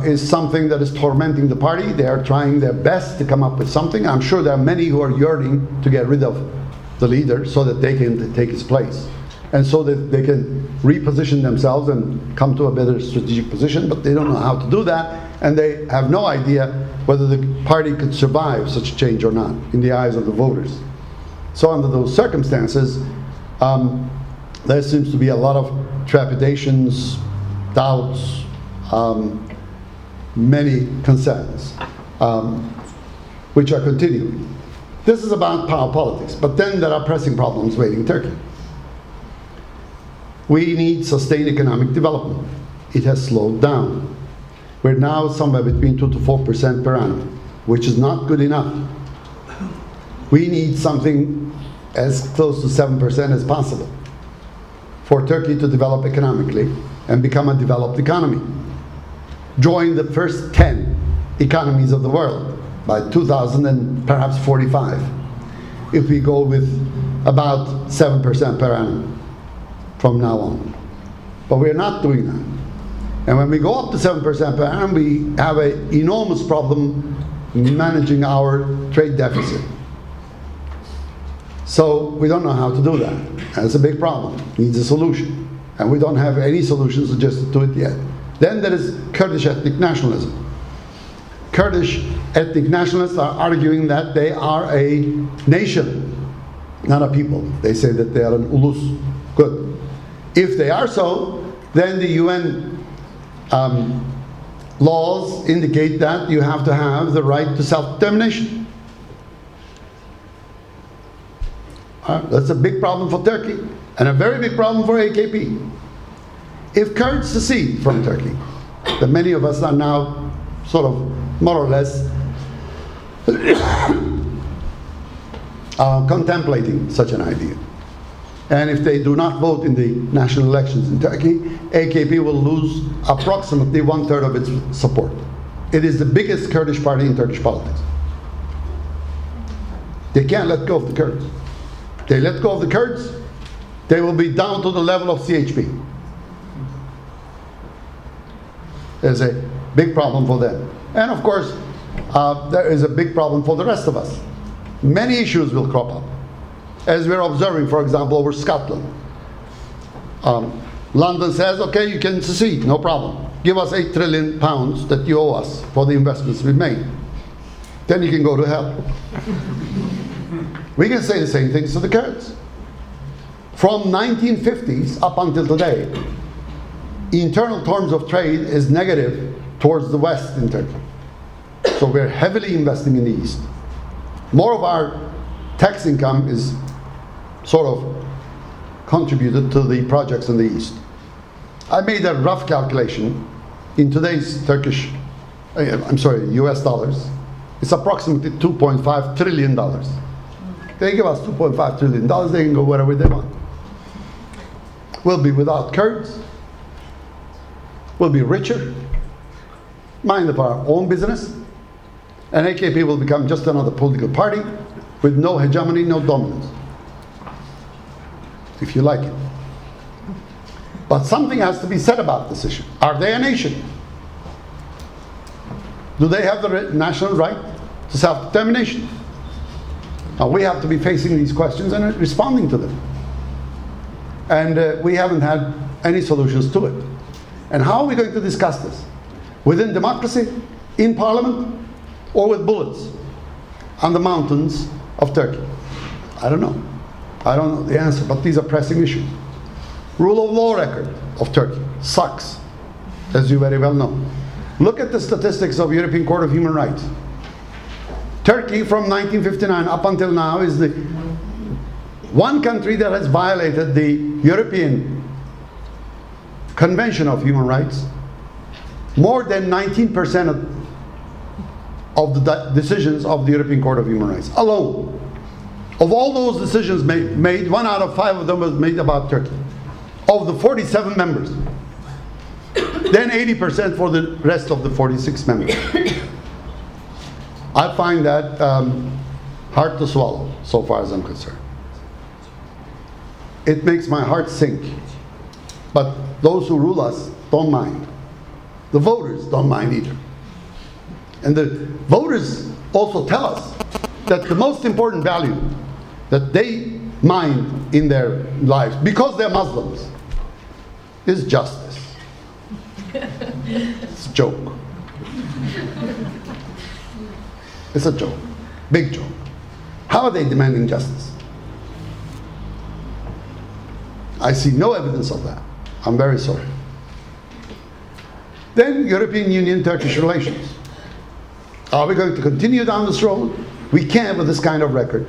A: is something that is tormenting the party. They are trying their best to come up with something. I'm sure there are many who are yearning to get rid of the leader so that they can take his place, and so that they can reposition themselves and come to a better strategic position, but they don't know how to do that, and they have no idea whether the party could survive such a change or not in the eyes of the voters. So under those circumstances, there seems to be a lot of trepidations, doubts, many concerns, which are continuing. This is about power politics, but then there are pressing problems waiting Turkey. We need sustained economic development. It has slowed down. We're now somewhere between 2 to 4% per annum, which is not good enough. We need something as close to 7% as possible for Turkey to develop economically and become a developed economy. Join the first 10 economies of the world by 2000 and perhaps 45, if we go with about 7% per annum from now on. But we're not doing that. And when we go up to 7% per annum, we have an enormous problem managing our trade deficit. So we don't know how to do that. That's a big problem. It needs a solution. And we don't have any solutions suggested to it yet. Then there is Kurdish ethnic nationalism. Kurdish ethnic nationalists are arguing that they are a nation, not a people. They say that they are an ulus. Good. If they are so, then the UN laws indicate that you have to have the right to self-determination. That's a big problem for Turkey, and a very big problem for AKP. If Kurds secede from Turkey, that many of us are now sort of more or less contemplating such an idea. And if they do not vote in the national elections in Turkey, AKP will lose approximately 1/3 of its support. It is the biggest Kurdish party in Turkish politics. They can't let go of the Kurds. They let go of the Kurds, they will be down to the level of CHP. There's a big problem for them. And of course, there is a big problem for the rest of us. Many issues will crop up, as we're observing, for example, over Scotland. London says, okay, you can secede, no problem. Give us £8 trillion that you owe us for the investments we've made. Then you can go to hell. We can say the same things to the Kurds. From 1950s up until today, internal terms of trade is negative towards the West in Turkey. So we're heavily investing in the East. More of our tax income is sort of contributed to the projects in the East. I made a rough calculation in today's US dollars. It's approximately $2.5 trillion. They give us $2.5 trillion, they can go wherever they want. We'll be without Kurds. We'll be richer, mind of our own business, and AKP will become just another political party with no hegemony, no dominance, if you like it. But something has to be said about this issue. Are they a nation? Do they have the national right to self-determination? Now we have to be facing these questions and responding to them. And we haven't had any solutions to it. And how are we going to discuss this? Within democracy, in parliament, or with bullets on the mountains of Turkey? I don't know. I don't know the answer, but these are pressing issues. Rule of law record of Turkey sucks, as you very well know. Look at the statistics of European Court of Human Rights. Turkey from 1959 up until now is the one country that has violated the European Convention of Human Rights. More than 19% of the decisions of the European Court of Human Rights alone. Of all those decisions made, 1 out of 5 of them was made about Turkey. Of the 47 members. Then 80% for the rest of the 46 members. I find that hard to swallow, so far as I'm concerned. It makes my heart sink. But those who rule us don't mind. The voters don't mind either. And the voters also tell us that the most important value that they mind in their lives, because they're Muslims, is justice. It's a joke. It's a joke. Big joke. How are they demanding justice? I see no evidence of that. I'm very sorry. Then European Union-Turkish relations. Are we going to continue down this road? We can't with this kind of record.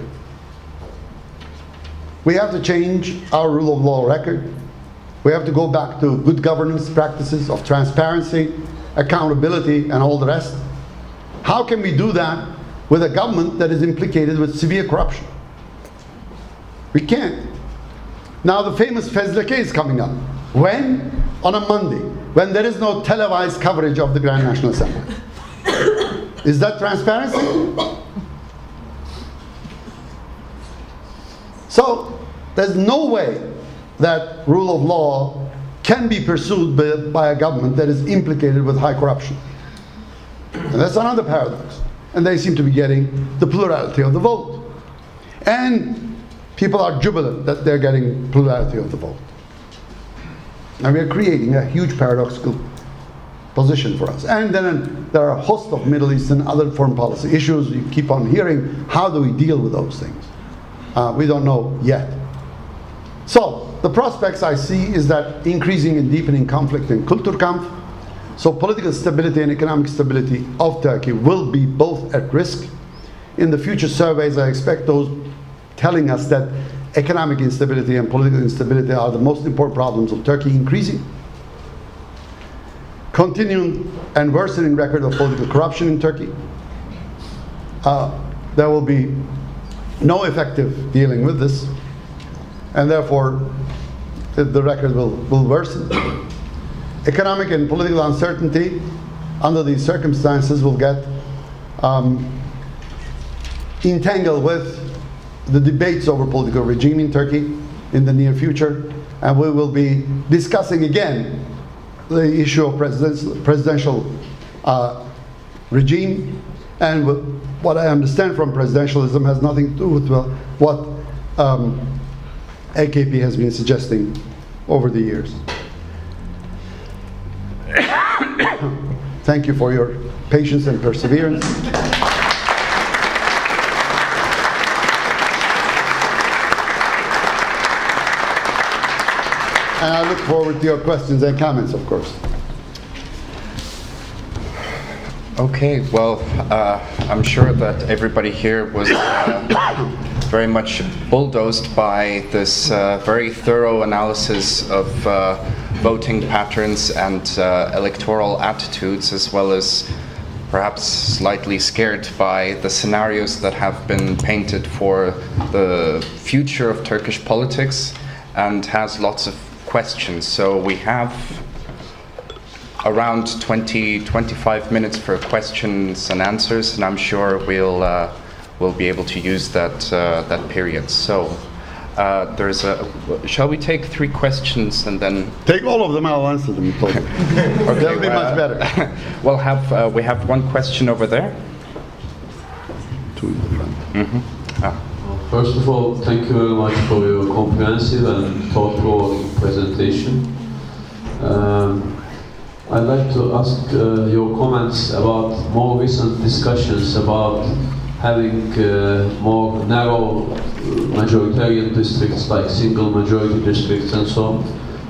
A: We have to change our rule of law record. We have to go back to good governance practices of transparency, accountability, and all the rest. How can we do that with a government that is implicated with severe corruption? We can't. Now the famous Fezleke is coming up. When? On a Monday, when there is no televised coverage of the Grand National Assembly. Is that transparency? So, there's no way that rule of law can be pursued by a government that is implicated with high corruption. And that's another paradox. And they seem to be getting the plurality of the vote. And people are jubilant that they're getting plurality of the vote. And we are creating a huge paradoxical position for us. And then there are a host of Middle East and other foreign policy issues. You keep on hearing, how do we deal with those things? We don't know yet. So, the prospects I see is that increasing and deepening conflict in Kulturkampf, so political stability and economic stability of Turkey will be both at risk. In the future surveys, I expect those telling us that economic instability and political instability are the most important problems of Turkey increasing. Continuing and worsening record of political corruption in Turkey. There will be no effective dealing with this, and therefore the record will worsen. Economic and political uncertainty under these circumstances will get entangled with the debates over political regime in Turkey in the near future, and we will be discussing again the issue of presidential regime, and what I understand from presidentialism has nothing to do with what AKP has been suggesting over the years. Thank you for your patience and perseverance. And I look forward to your questions and comments, of course.
B: Okay, well, I'm sure that everybody here was very much bulldozed by this very thorough analysis of voting patterns and electoral attitudes, as well as perhaps slightly scared by the scenarios that have been painted for the future of Turkish politics, and has lots of questions. So we have around 20-25 minutes for questions and answers, and I'm sure we'll be able to use that period. So shall we take 3 questions and then
A: take all of them? I'll answer them. Okay, that'll be much better.
B: We have one question over there.
C: First of all, thank you very much for your comprehensive and thought-provoking presentation. I'd like to ask your comments about more recent discussions about having more narrow majoritarian districts, like single majority districts and so on.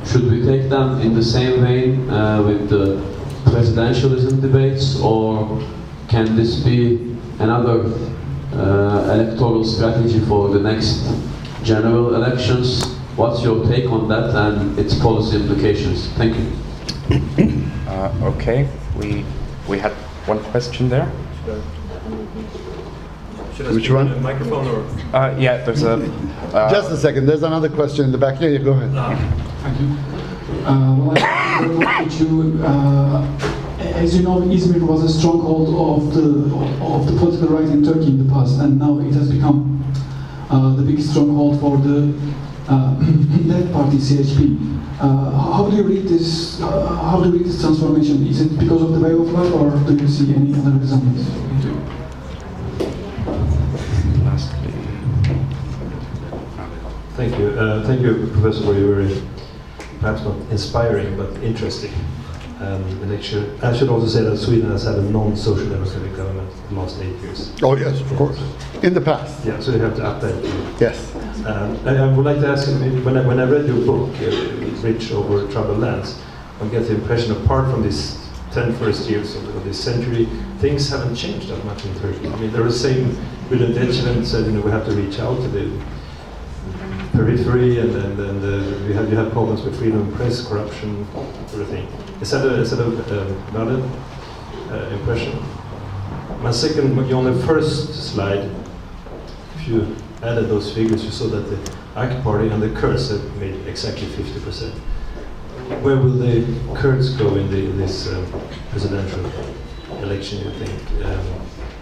C: Should we take them in the same vein with the presidentialism debates, or can this be another electoral strategy for the next general elections? What's your take on that and its policy implications? Thank you.
B: Okay, we had one question there.
A: Which one?
D: Microphone or?
B: Yeah, there's a.
A: Just a second. There's another question in the back. Yeah, go ahead.
E: Thank you. Well, could you
D: as you know, Izmir was a stronghold of the political right in Turkey in the past, and now it has become the biggest stronghold for the left party, CHP. How do you read this? How do you read this transformation? Is it because of the way of life, or do you see any other reasons?
E: Thank you, Professor, for your very, perhaps not inspiring, but interesting lecture. I should also say that Sweden has had a non-social democratic government the last 8 years.
A: Oh yes, of course. In the past.
E: Yeah, so you have to update.
A: Yes.
E: I would like to ask you, when I read your book, Rich Over Troubled Lands, I get the impression, apart from these 10 first years of this century, things haven't changed that much in Turkey. I mean, they're the same. Bülent Ecevit said, we have to reach out to the periphery, and then you have problems with freedom of press, corruption, everything. Is that a valid impression? My second, on the first slide, if you added those figures, you saw that the AK party and the Kurds have made exactly 50%. Where will the Kurds go in this presidential election, you think?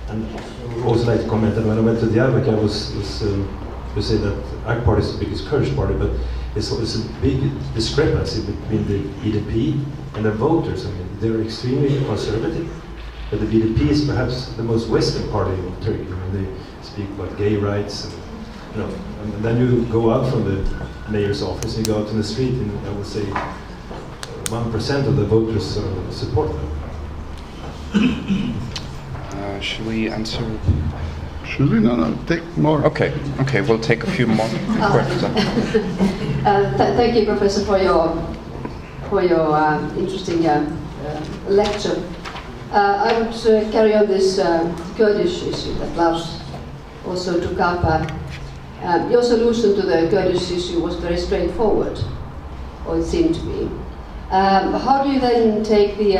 E: And I would also like to comment that when I went to Diyarbakir, you say that AK party is the biggest Kurdish party, but it's a big discrepancy between the BDP and their voters. I mean, they're extremely conservative, but the BDP is perhaps the most Western party of Turkey. I mean, they speak about gay rights, and then you go out from the mayor's office, you go out in the street, and I would say 1% of the voters support them.
B: Should we answer?
A: Should we? No, take more.
B: Okay, we'll take a few more questions.
F: Thank you, Professor, for your interesting lecture. I would carry on this Kurdish issue that Lars also took up. Your solution to the Kurdish issue was very straightforward, or it seemed to be. How do you then take the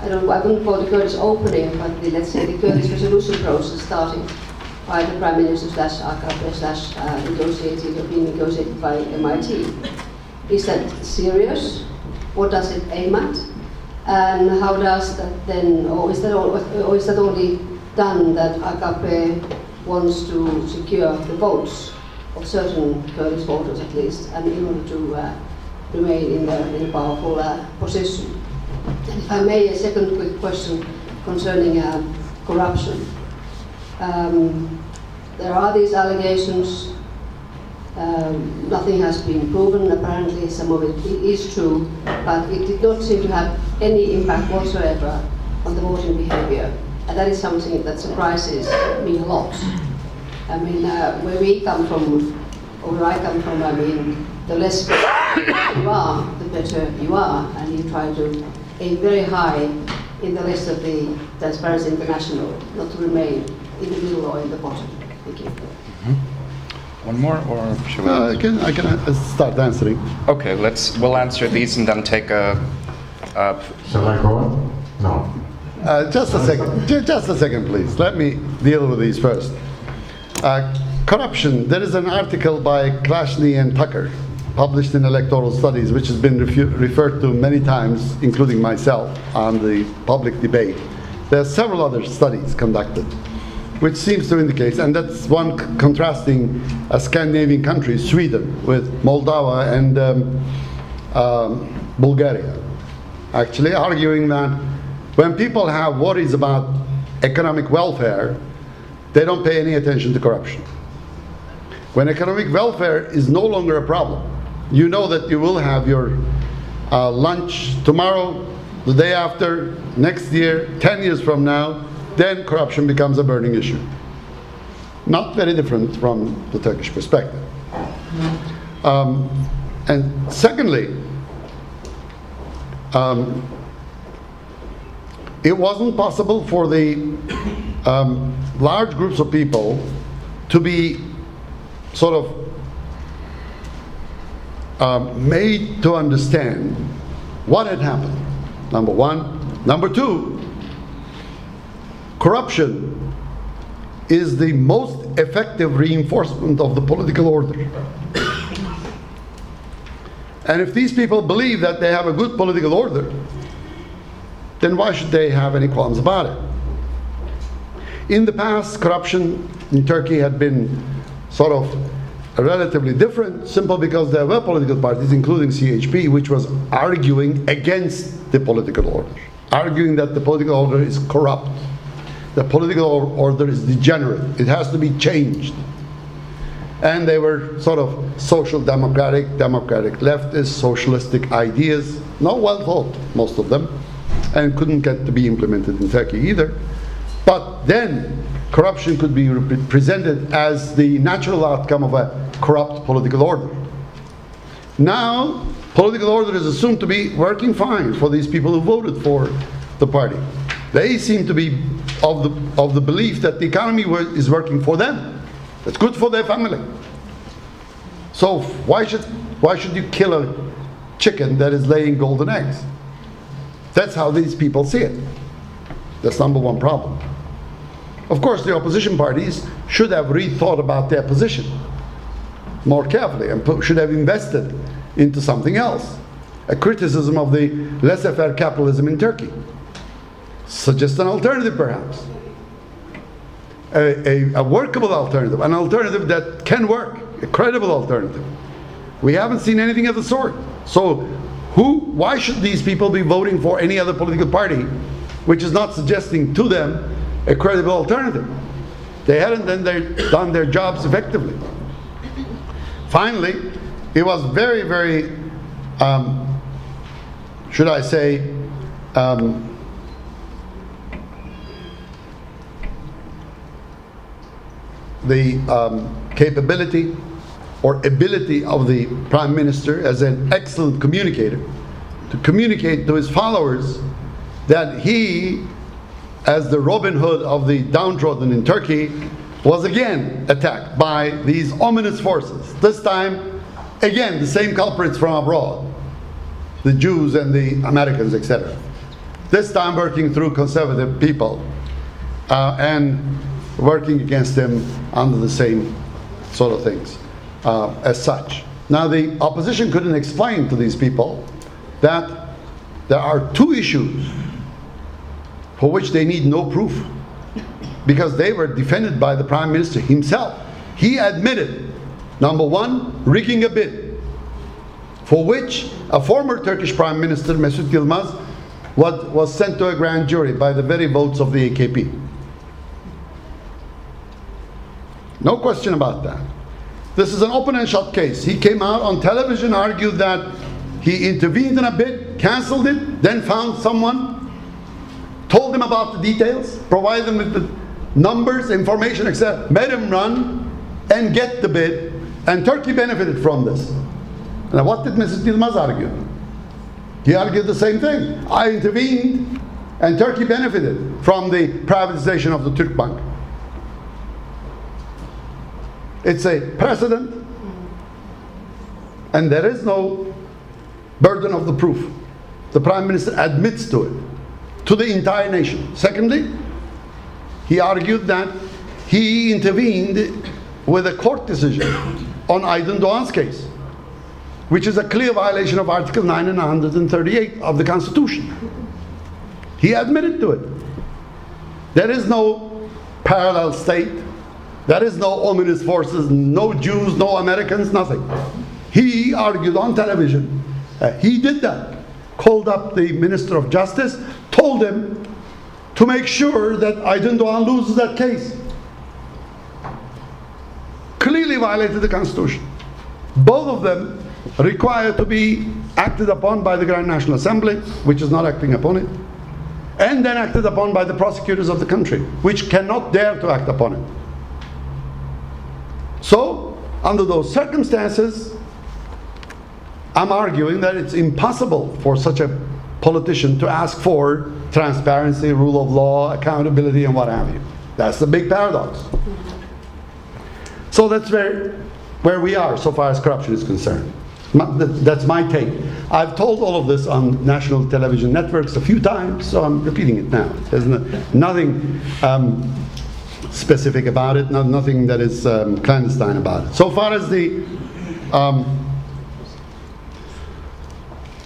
F: I wouldn't call the Kurdish opening, but let's say the Kurdish resolution process starting by the Prime Minister / AKP / negotiated or being negotiated by MIT. Is that serious? What does it aim at? And how does that then, or is that only done that AKP wants to secure the votes of certain Kurdish voters at least, and in order to remain in a powerful position? And if I may, a second quick question concerning corruption. There are these allegations, nothing has been proven, apparently some of it is true, but it did not seem to have any impact whatsoever on the voting behavior. And that is something that surprises me a lot. I mean, where we come from, or where I come from, I mean, the less you are, the better you are, and you try to aim very high in the list of the Transparency International, not to remain in the middle or in the bottom. Thank you.
B: One more, or should we?
A: I can start answering.
B: Okay, we'll answer these and then take a.
G: Shall I go on? No.
A: Just a second. Just a second, please. Let me deal with these first. Corruption. There is an article by Krasny and Tucker, published in Electoral Studies, which has been referred to many times, including myself, on the public debate. There are several other studies conducted, which seems to indicate, and that's one contrasting a Scandinavian country, Sweden, with Moldova and Bulgaria, actually arguing that when people have worries about economic welfare, they don't pay any attention to corruption. When economic welfare is no longer a problem, you know that you will have your lunch tomorrow, the day after, next year, 10 years from now, then corruption becomes a burning issue. Not very different from the Turkish perspective. And secondly, it wasn't possible for the large groups of people to be sort of made to understand what had happened, number one. Number two, corruption is the most effective reinforcement of the political order. And if these people believe that they have a good political order, then why should they have any qualms about it? In the past, corruption in Turkey had been sort of relatively different, simply because there were political parties, including CHP, which was arguing against the political order, arguing that the political order is corrupt. The political order is degenerate. It has to be changed. And they were sort of social democratic leftist, socialistic ideas, not well thought, most of them, and couldn't get to be implemented in Turkey either. But then corruption could be presented as the natural outcome of a corrupt political order. Now, political order is assumed to be working fine for these people who voted for the party. They seem to be of the belief that the economy is working for them. It's good for their family. So why should you kill a chicken that is laying golden eggs? That's how these people see it. That's number one problem. Of course, the opposition parties should have rethought about their position more carefully and should have invested into something else. A criticism of the laissez-faire capitalism in Turkey. Suggest an alternative, perhaps. A workable alternative, an alternative that can work, a credible alternative. We haven't seen anything of the sort. So why should these people be voting for any other political party which is not suggesting to them a credible alternative? They hadn't done their jobs effectively. Finally, it was very, very, should I say, the capability or ability of the Prime Minister as an excellent communicator to communicate to his followers that he, as the Robin Hood of the downtrodden in Turkey, was again attacked by these ominous forces. This time, again, the same culprits from abroad, the Jews and the Americans, etc. This time working through conservative people and working against them under the same sort of things as such. Now, the opposition couldn't explain to these people that there are two issues for which they need no proof, because they were defended by the Prime Minister himself. He admitted, number one, rigging a bid, for which a former Turkish Prime Minister, Mesut Yilmaz, was sent to a grand jury by the very votes of the AKP. No question about that. This is an open and shut case. He came out on television, argued that he intervened in a bid, cancelled it, then found someone, told them about the details, provided them with the numbers, information, etc., made him run and get the bid, and Turkey benefited from this. Now, what did Mrs. Yilmaz argue? He argued the same thing. I intervened, and Turkey benefited from the privatization of the Türk Bank. It's a precedent, and there is no burden of the proof. The Prime Minister admits to it, to the entire nation. Secondly, he argued that he intervened with a court decision on Aydın Doğan's case, which is a clear violation of Article 9 and 138 of the Constitution. He admitted to it. There is no parallel state. There is no ominous forces, no Jews, no Americans, nothing. He argued on television. He did that. Called up the Minister of Justice, told him to make sure that Aydın Doğan loses that case. Clearly violated the Constitution. Both of them require to be acted upon by the Grand National Assembly, which is not acting upon it, and then acted upon by the prosecutors of the country, which cannot dare to act upon it. So, under those circumstances, I'm arguing that it's impossible for such a politician to ask for transparency, rule of law, accountability, and what have you. That's the big paradox. So that's where we are so far as corruption is concerned. That's my take. I've told all of this on national television networks a few times, so I'm repeating it now. There's nothing specific about it, nothing that is clandestine about it. So far as the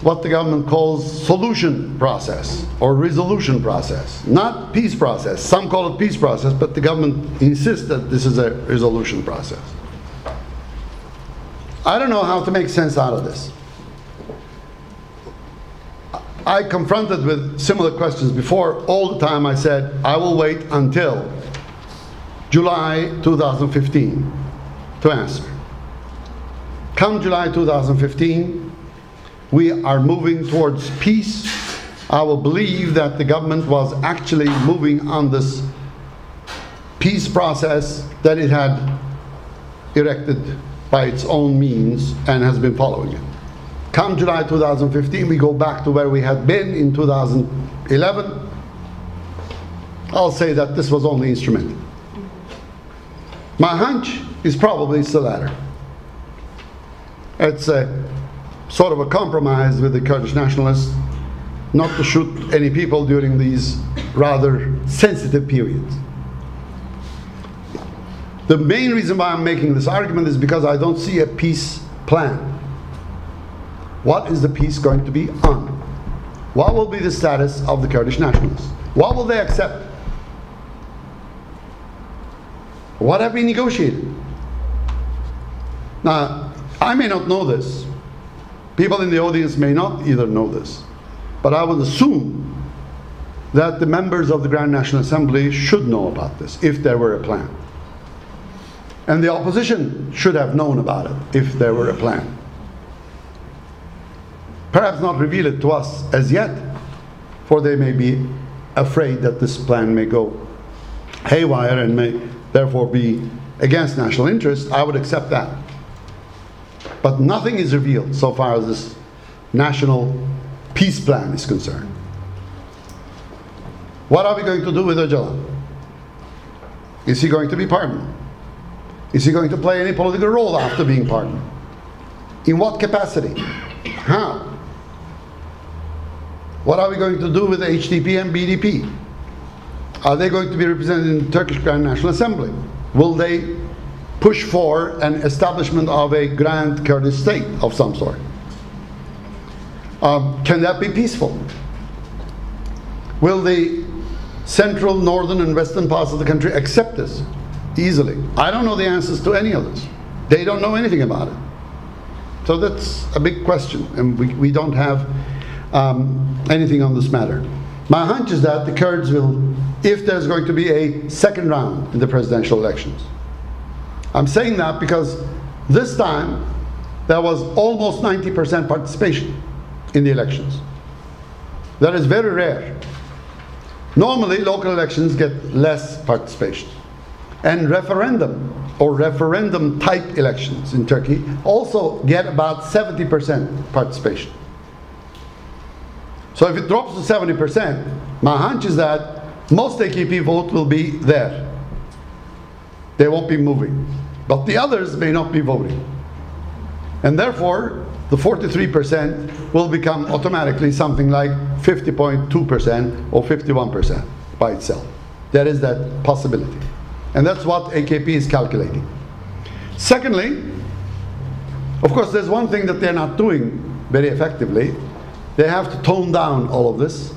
A: what the government calls solution process or resolution process, not peace process. Some call it peace process, but the government insists that this is a resolution process. I don't know how to make sense out of this. I confronted with similar questions before. All the time I said, I will wait until July 2015 to answer. Come July 2015, we are moving towards peace. I will believe that the government was actually moving on this peace process that it had erected by its own means and has been following it. Come July 2015, we go back to where we had been in 2011. I'll say that this was only instrumental. My hunch is probably it's the latter. It's a sort of a compromise with the Kurdish nationalists not to shoot any people during these rather sensitive periods. The main reason why I'm making this argument is because I don't see a peace plan. What is the peace going to be on? What will be the status of the Kurdish nationalists? What will they accept? What have we negotiated? Now, I may not know this. People in the audience may not either know this. But I would assume that the members of the Grand National Assembly should know about this, if there were a plan. And the opposition should have known about it, if there were a plan. Perhaps not reveal it to us as yet, for they may be afraid that this plan may go haywire and may therefore be against national interest. I would accept that. But nothing is revealed so far as this national peace plan is concerned. What are we going to do with Öcalan? Is he going to be pardoned? Is he going to play any political role after being pardoned? In what capacity? How? What are we going to do with the HDP and BDP? Are they going to be represented in the Turkish Grand National Assembly? Will they push for an establishment of a grand Kurdish state of some sort? Can that be peaceful? Will the central, northern, and western parts of the country accept this easily? I don't know the answers to any of this. They don't know anything about it. So that's a big question, and we don't have anything on this matter. My hunch is that the Kurds will, if there's going to be a second round in the presidential elections. I'm saying that because this time there was almost 90% participation in the elections. That is very rare. Normally local elections get less participation. And referendum or referendum type elections in Turkey also get about 70% participation. So if it drops to 70%, my hunch is that most AKP vote will be there. They won't be moving. But the others may not be voting. And therefore, the 43% will become automatically something like 50.2% or 51% by itself. There is that possibility. And that's what AKP is calculating. Secondly, of course, there's one thing that they're not doing very effectively. They have to tone down all of this,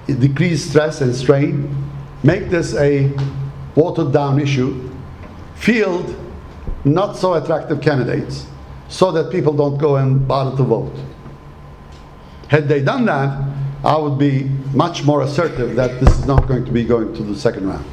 A: decrease stress and strain, make this a watered down issue, field not so attractive candidates so that people don't go and bother to vote. Had they done that, I would be much more assertive that this is not going to be going to the second round.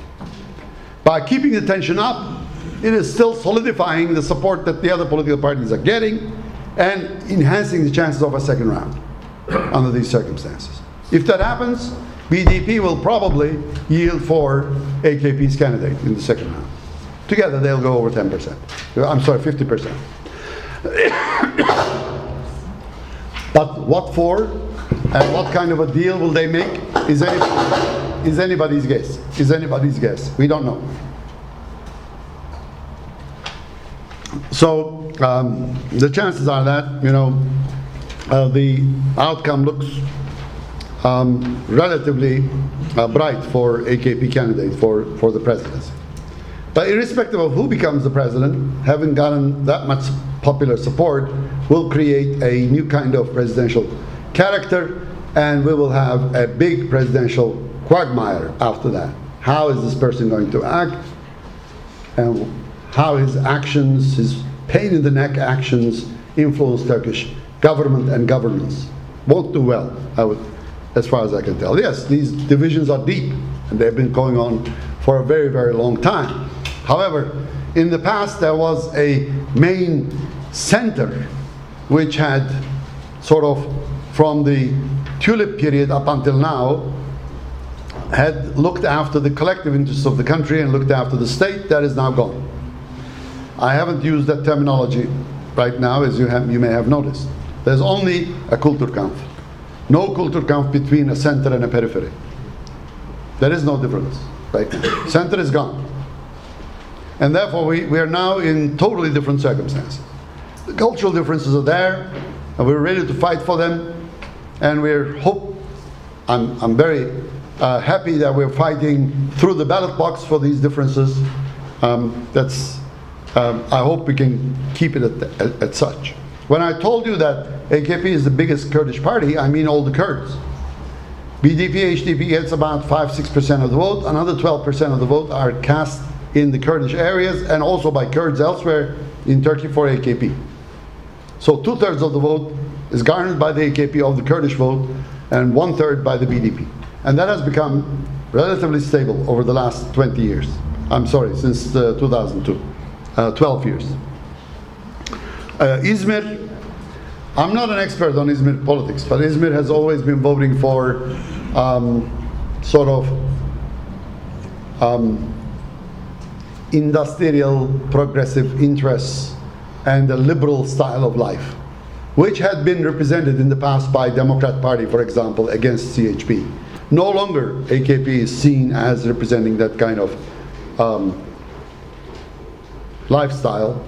A: By keeping the tension up, it is still solidifying the support that the other political parties are getting and enhancing the chances of a second round under these circumstances. If that happens, BDP will probably yield for AKP's candidate in the second round. Together they'll go over 10%. I'm sorry, 50%. But what for and what kind of a deal will they make is anybody's guess. Is anybody's guess. We don't know. So the chances are that, you know, the outcome looks relatively bright for AKP candidate for the presidency. But irrespective of who becomes the president, having gotten that much popular support will create a new kind of presidential character, and we will have a big presidential quagmire after that. How is this person going to act, and how his actions, his pain-in-the-neck actions, influence Turkish government and governance? Won't do well, as far as I can tell. Yes, these divisions are deep, and they've been going on for a very, very long time. However, in the past there was a main center which had sort of, from the tulip period up until now, had looked after the collective interests of the country and looked after the state. That is now gone. I haven't used that terminology right now, as you may have noticed. There's only a Kulturkampf. No Kulturkampf between a center and a periphery. There is no difference. Right? Center is gone. And therefore we are now in totally different circumstances. The cultural differences are there, and we're ready to fight for them. And I'm very happy that we're fighting through the ballot box for these differences. I hope we can keep it at such. When I told you that AKP is the biggest Kurdish party, I mean all the Kurds. BDP, HDP gets about 5–6% of the vote. Another 12% of the vote are cast in the Kurdish areas and also by Kurds elsewhere in Turkey for AKP. So 2/3 of the vote is garnered by the AKP of the Kurdish vote and 1/3 by the BDP. And that has become relatively stable over the last 20 years. I'm sorry, since 2002, 12 years. Izmir, I'm not an expert on Izmir politics, but Izmir has always been voting for industrial progressive interests and a liberal style of life, which had been represented in the past by Democrat Party, for example, against CHP. No longer AKP is seen as representing that kind of lifestyle.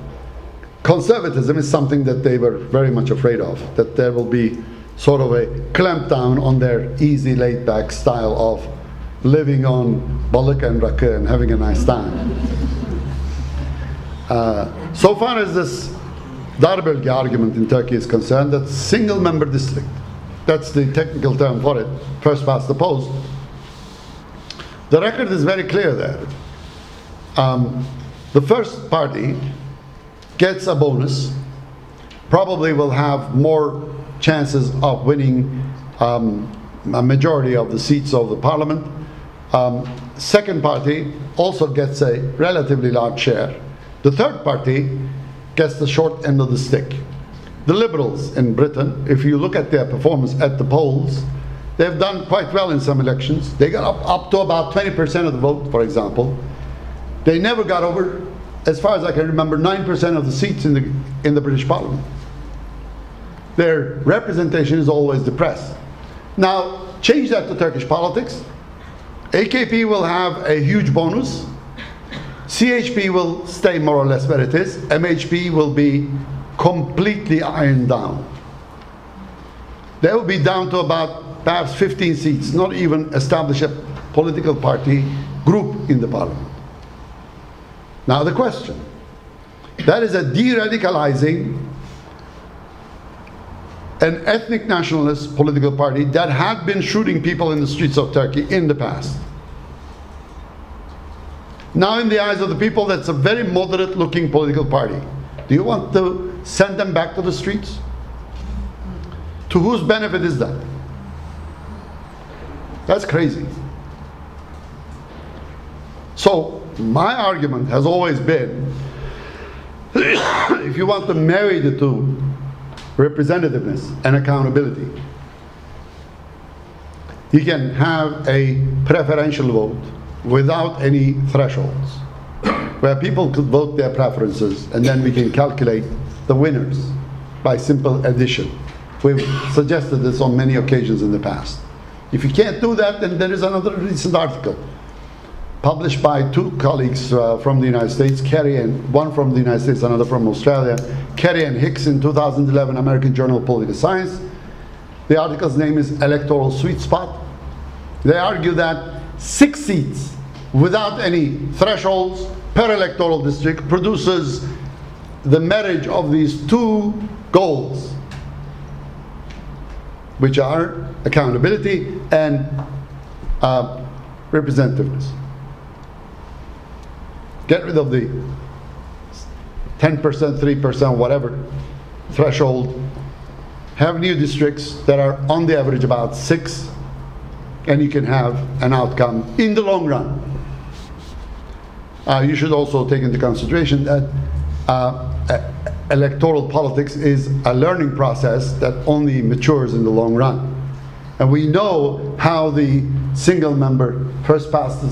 A: Conservatism is something that they were very much afraid of, that there will be sort of a clampdown on their easy, laid-back style of living on balık and rakı and having a nice time. So far as this dar bölge argument in Turkey is concerned, that single-member district, that's the technical term for it, first past the post, the record is very clear there. The first party gets a bonus, probably will have more chances of winning a majority of the seats of the parliament. Second party also gets a relatively large share. The third party gets the short end of the stick. The Liberals in Britain, if you look at their performance at the polls, they've done quite well in some elections. They got up to about 20% of the vote, for example. They never got over, as far as I can remember, 9% of the seats in the British Parliament. Their representation is always depressed. Now, change that to Turkish politics. AKP will have a huge bonus. CHP will stay more or less where it is. MHP will be completely ironed down. They will be down to about perhaps 15 seats, not even establish a political party group in the parliament. Now the question, that is a de-radicalizing an ethnic nationalist political party that had been shooting people in the streets of Turkey in the past. Now in the eyes of the people, that's a very moderate looking political party. Do you want to send them back to the streets? To whose benefit is that? That's crazy. So my argument has always been, if you want to marry the two, representativeness and accountability, you can have a preferential vote without any thresholds, where people could vote their preferences and then we can calculate the winners by simple addition. We've suggested this on many occasions in the past. If you can't do that, then there is another recent article published by two colleagues from the United States, one from the United States, another from Australia, Kerry and Hicks in 2011 American Journal of Political Science. The article's name is Electoral Sweet Spot. They argue that 6 seats without any thresholds per electoral district produces the marriage of these two goals. which are accountability and representativeness. Get rid of the 10%, 3%, whatever threshold. Have new districts that are on the average about 6, and you can have an outcome in the long run. You should also take into consideration that electoral politics is a learning process that only matures in the long run. And we know how the single member first past the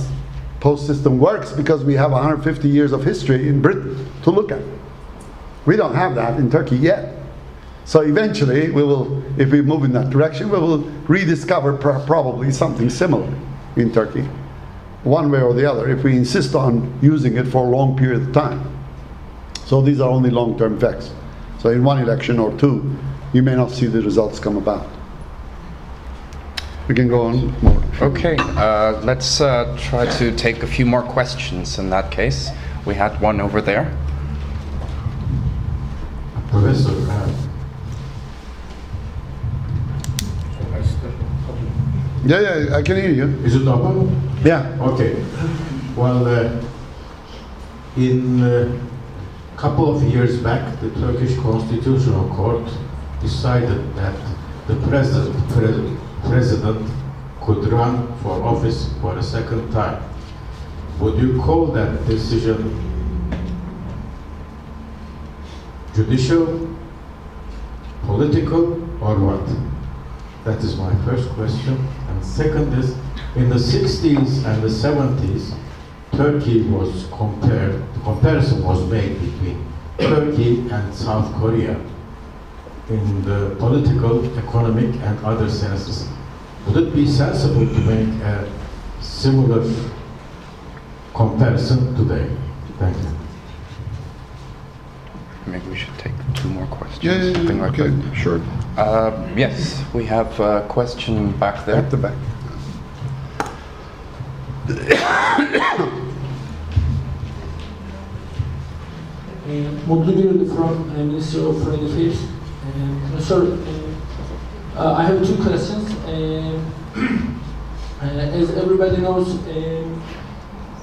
A: post system works because we have 150 years of history in Britain to look at. We don't have that in Turkey yet. So eventually we will, if we move in that direction, we will rediscover probably something similar in Turkey, one way or the other, if we insist on using it for a long period of time. So these are only long-term effects. So in one election or two, you may not see the results come about. We can go on more.
B: Okay, let's try to take a few more questions in that case. We had one over there.
G: Professor,
A: Yeah, I can hear you.
G: is it open?
A: Yeah.
G: Okay. Well, in a couple of years back, the Turkish Constitutional Court decided that the president could run for office for a second time. Would you call that decision judicial, political, or what? That is my first question. And second is, in the 60s and the 70s, Turkey was compared, comparison was made between Turkey and South Korea in the political, economic, and other senses. Would it be sensible to make a similar comparison today? Thank you.
B: Maybe we should take 2 more questions.
A: Yeah,
B: something like
A: okay,
B: that.
A: sure.
B: Yes, we have a question back there.
A: At the back.
H: Mutlu Gürlü from Ministry of Foreign Affairs. Sir, I have 2 questions. As everybody knows,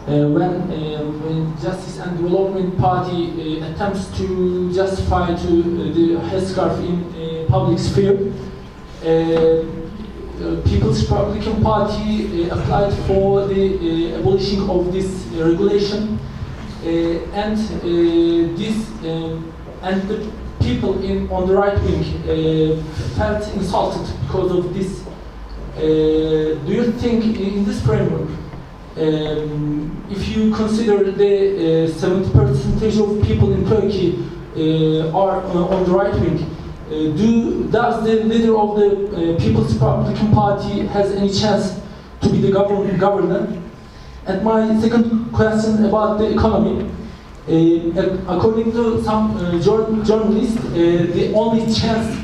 H: when Justice and Development Party attempts to justify the headscarf in public sphere, People's Republican Party applied for the abolishing of this regulation, and the people on the right wing felt insulted because of this. Do you think in this framework, if you consider the 70% of people in Turkey are on the right wing, does the leader of the People's Republican Party has any chance to be the governor? And my second question about the economy. According to some journalists, the only chance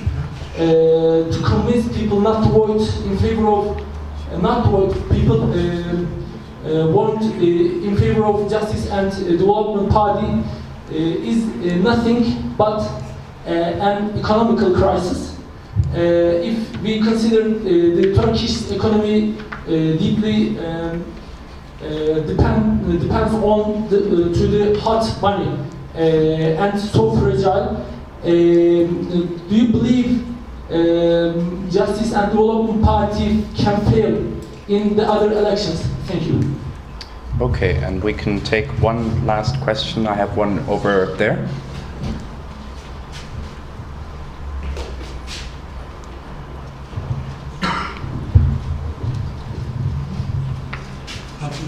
H: to convince people not to vote in favor of, people vote in favor of Justice and Development Party is nothing but an economical crisis. If we consider the Turkish economy deeply depends on to the hot money and so fragile, do you believe Justice and Development Party can fail in the other elections? Thank you.
B: Okay, and we can take one last question. I have one over there.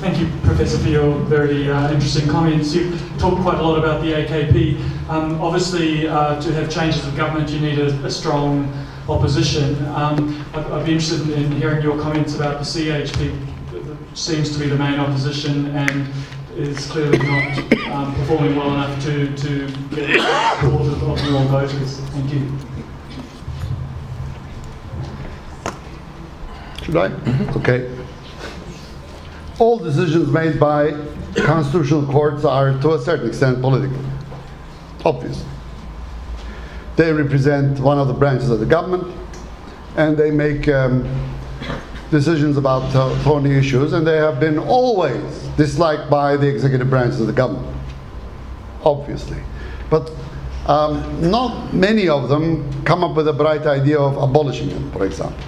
I: Thank you, Professor, for your very interesting comments. You've talked quite a lot about the AKP. Obviously, to have changes of government, you need a strong opposition. I'd be interested in hearing your comments about the CHP, which seems to be the main opposition and is clearly not performing well enough to get the support of your voters. Thank you.
A: Should I? Okay. All decisions made by constitutional courts are, to a certain extent, political. Obviously. They represent one of the branches of the government, and they make decisions about thorny issues, and they have been always disliked by the executive branches of the government, obviously. But not many of them come up with a bright idea of abolishing them, for example.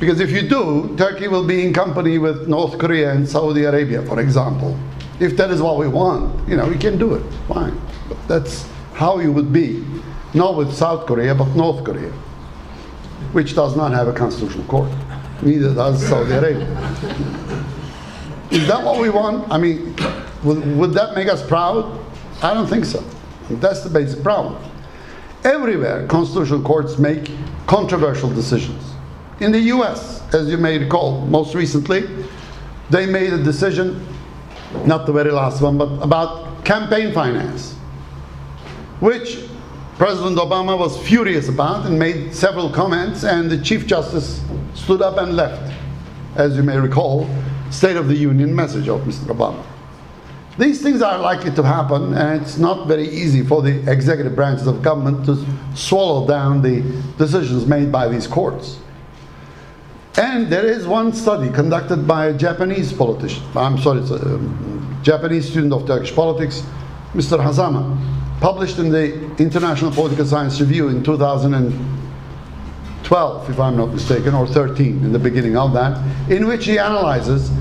A: Because if you do, Turkey will be in company with North Korea and Saudi Arabia, for example. If that is what we want, you know, we can do it, fine. But that's how you would be, not with South Korea, but North Korea, which does not have a constitutional court. Neither does Saudi Arabia. Is that what we want? I mean, would that make us proud? I don't think so. That's the basic problem. Everywhere, constitutional courts make controversial decisions. In the US, as you may recall, most recently, they made a decision, not the very last one, but about campaign finance, which President Obama was furious about and made several comments, and the Chief Justice stood up and left, as you may recall, State of the Union message of Mr. Obama. These things are likely to happen, and it's not very easy for the executive branches of government to swallow down the decisions made by these courts. And there is one study conducted by a Japanese politician, I'm sorry, it's a Japanese student of Turkish politics, Mr. Hazama, published in the International Political Science Review in 2012, if I'm not mistaken, or 13, in the beginning of that, in which he analyzes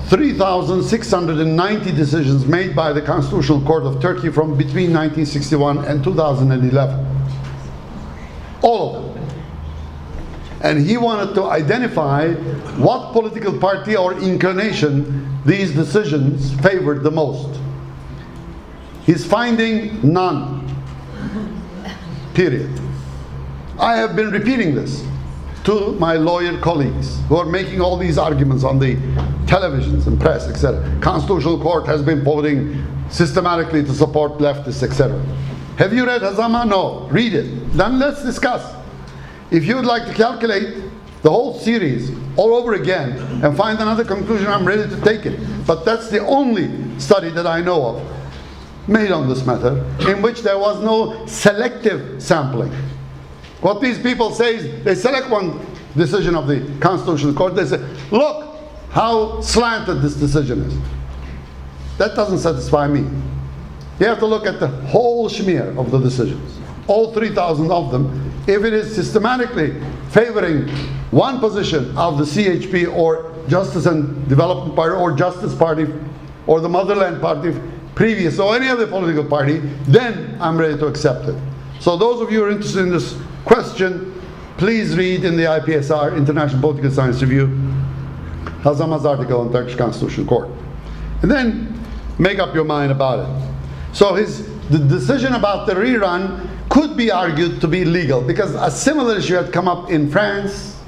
A: 3,690 decisions made by the Constitutional Court of Turkey from between 1961 and 2011. All of them. And he wanted to identify what political party or inclination these decisions favored the most. He's finding none. Period. I have been repeating this to my lawyer colleagues who are making all these arguments on the televisions and press, etc. Constitutional Court has been voting systematically to support leftists, etc. Have you read Hazama? No. Read it. Then let's discuss. If you would like to calculate the whole series all over again and find another conclusion, I'm ready to take it. But that's the only study that I know of made on this matter in which there was no selective sampling. What these people say is they select one decision of the Constitutional Court, they say, look how slanted this decision is. That doesn't satisfy me. You have to look at the whole schmear of the decisions, all 3,000 of them. If it is systematically favoring one position of the CHP or Justice and Development Party or Justice Party or the Motherland Party previous or any other political party, then I'm ready to accept it. So those of you who are interested in this question, please read in the IPSR, International Political Science Review, Hazama's article on Turkish Constitutional Court. And then make up your mind about it. So the decision about the rerun could be argued to be legal, because a similar issue had come up in France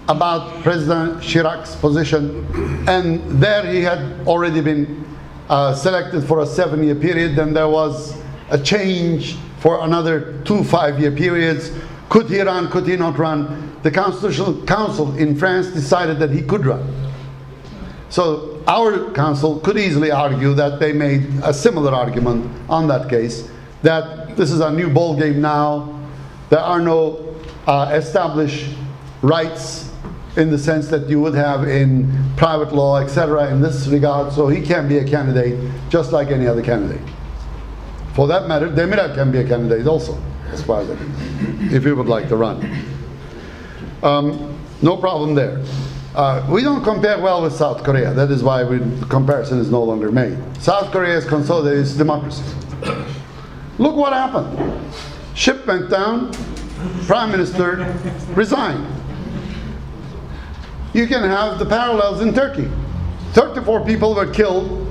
A: about President Chirac's position, and there he had already been selected for a 7-year period. Then there was a change for another 2 5-year periods. Could he run, could he not run? The Constitutional Council in France decided that he could run. So our council could easily argue that they made a similar argument on that case, that this is a new ball game now. There are no established rights in the sense that you would have in private law, etc. in this regard, so he can be a candidate just like any other candidate. For that matter, Demirel can be a candidate also, as far as if he would like to run. No problem there. We don't compare well with South Korea. That is why the comparison is no longer made. South Korea has consolidated its democracy. Look what happened. Ship went down, Prime Minister resigned. You can have the parallels in Turkey. 34 people were killed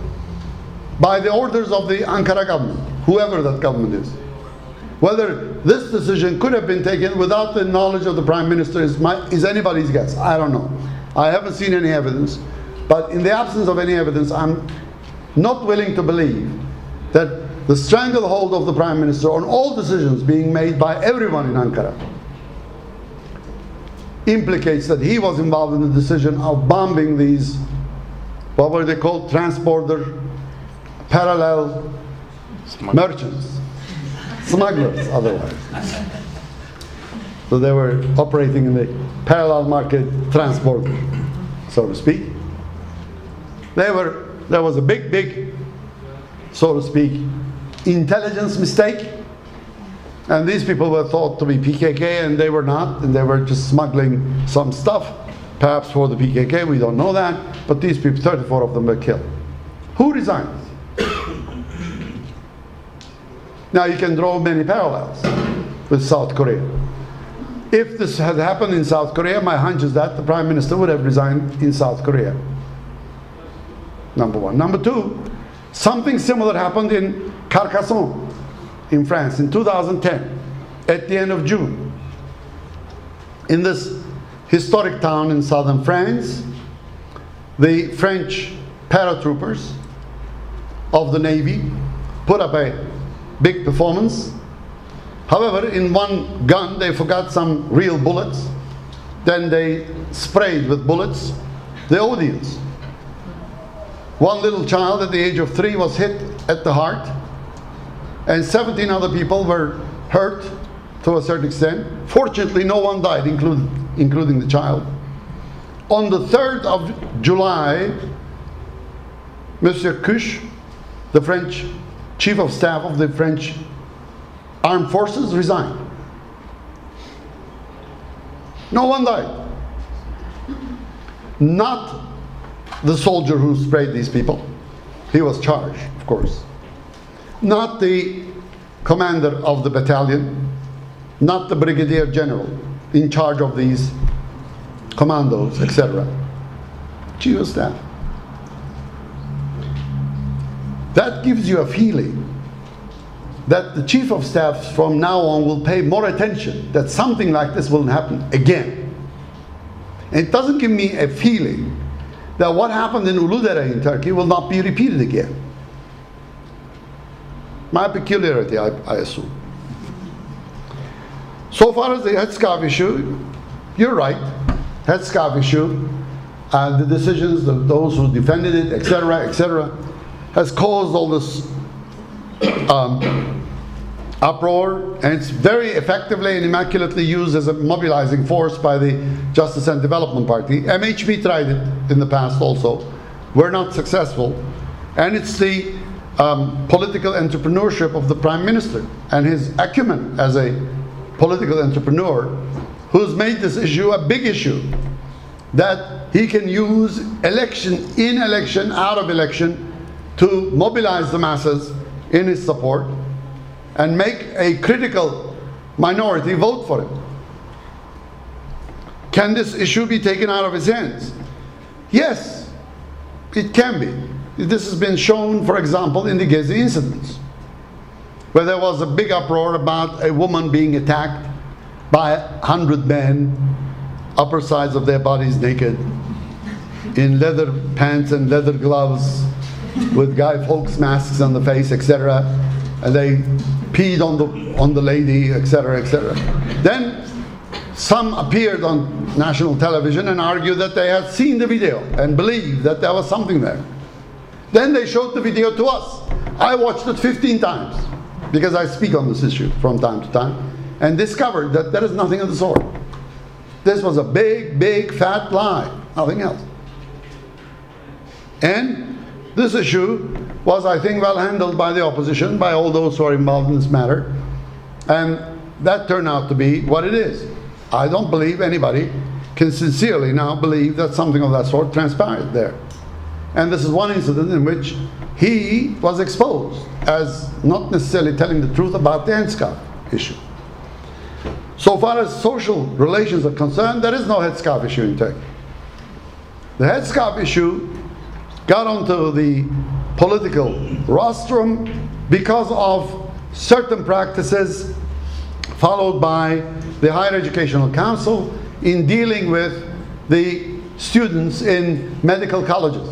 A: by the orders of the Ankara government, whoever that government is. Whether this decision could have been taken without the knowledge of the Prime Minister is anybody's guess. I don't know. I haven't seen any evidence. But in the absence of any evidence, I'm not willing to believe that the stranglehold of the Prime Minister on all decisions being made by everyone in Ankara implicates that he was involved in the decision of bombing these, what were they called, transborder parallel merchants, smugglers otherwise. So they were operating in the parallel market transport, so to speak. There was a big, so to speak, intelligence mistake. And these people were thought to be PKK, and they were not, and they were just smuggling some stuff, perhaps for the PKK, we don't know that, but these people, 34 of them were killed. Who resigned? Now you can draw many parallels with South Korea. If this had happened in South Korea, my hunch is that the Prime Minister would have resigned in South Korea. Number one. Number two, something similar happened in Carcassonne, in France, in 2010, at the end of June. In this historic town in southern France, the French paratroopers of the Navy put up a big performance. However, in one gun they forgot some real bullets. Then they sprayed with bullets the audience. One little child at the age of 3 was hit at the heart, and 17 other people were hurt to a certain extent. Fortunately, no one died, including the child. On the 3rd of July, Monsieur Cuche, the French Chief of Staff of the French Armed Forces, resigned. No one died. Not the soldier who sprayed these people. He was charged, of course. Not the commander of the battalion, not the brigadier general in charge of these commandos, etc. Chief of Staff. That gives you a feeling that the Chief of Staff from now on will pay more attention, that something like this will happen again. And it doesn't give me a feeling that what happened in Uludere in Turkey will not be repeated again. My peculiarity, I assume. So far as the headscarf issue, you're right. Headscarf issue, and the decisions of those who defended it, etc., has caused all this uproar, and it's very effectively and immaculately used as a mobilizing force by the Justice and Development Party. MHP tried it in the past also. We're not successful. And it's the political entrepreneurship of the Prime Minister and his acumen as a political entrepreneur who's made this issue a big issue, that he can use election, in election, out of election, to mobilize the masses in his support and make a critical minority vote for him. Can this issue be taken out of his hands? Yes, it can be. This has been shown, for example, in the Gezi incidents, where there was a big uproar about a woman being attacked by 100 men, upper sides of their bodies naked, in leather pants and leather gloves, with Guy Fawkes masks on the face, etc. And they peed on the lady, etc., etc. Then some appeared on national television and argued that they had seen the video and believed that there was something there. Then they showed the video to us. I watched it 15 times because I speak on this issue from time to time, and discovered that there is nothing of the sort. This was a big, big, fat lie, nothing else. And this issue was, I think, well handled by the opposition, by all those who are involved in this matter, and that turned out to be what it is. I don't believe anybody can sincerely now believe that something of that sort transpired there. And this is one incident in which he was exposed as not necessarily telling the truth about the headscarf issue. So far as social relations are concerned, there is no headscarf issue in Turkey. The headscarf issue got onto the political rostrum because of certain practices followed by the Higher Educational Council in dealing with the students in medical colleges,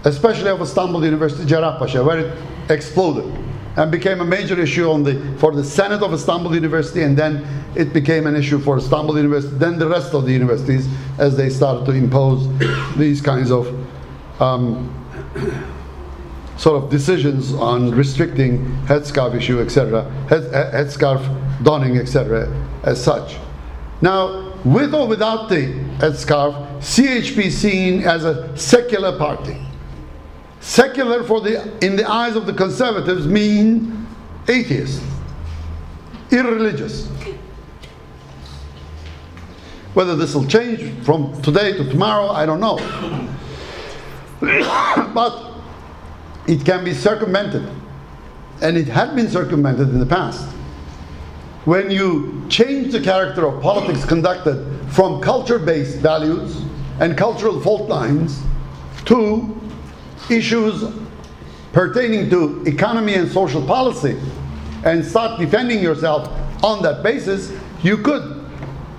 A: especially of Istanbul University, Cerrahpaşa, where it exploded and became a major issue for the Senate of Istanbul University, and then it became an issue for Istanbul University, then the rest of the universities, as they started to impose these kinds of sort of decisions on restricting headscarf issue, etc., headscarf donning, etc., as such. Now, with or without the headscarf, CHP is seen as a secular party. Secular in the eyes of the conservatives mean atheist, irreligious. Whether this will change from today to tomorrow, I don't know. But it can be circumvented, and it had been circumvented in the past. When you change the character of politics conducted from culture-based values and cultural fault lines to issues pertaining to economy and social policy, and start defending yourself on that basis, you could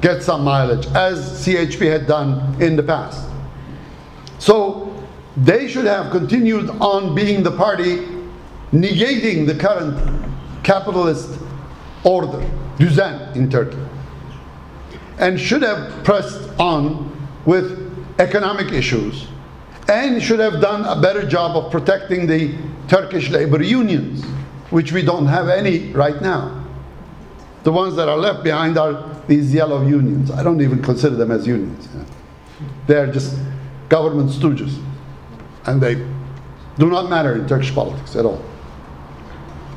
A: get some mileage, as CHP had done in the past. So they should have continued on being the party negating the current capitalist order, düzen in Turkey, and should have pressed on with economic issues, and should have done a better job of protecting the Turkish labor unions, which we don't have any right now. The ones that are left behind are these yellow unions. I don't even consider them as unions. They're just government stooges, and they do not matter in Turkish politics at all.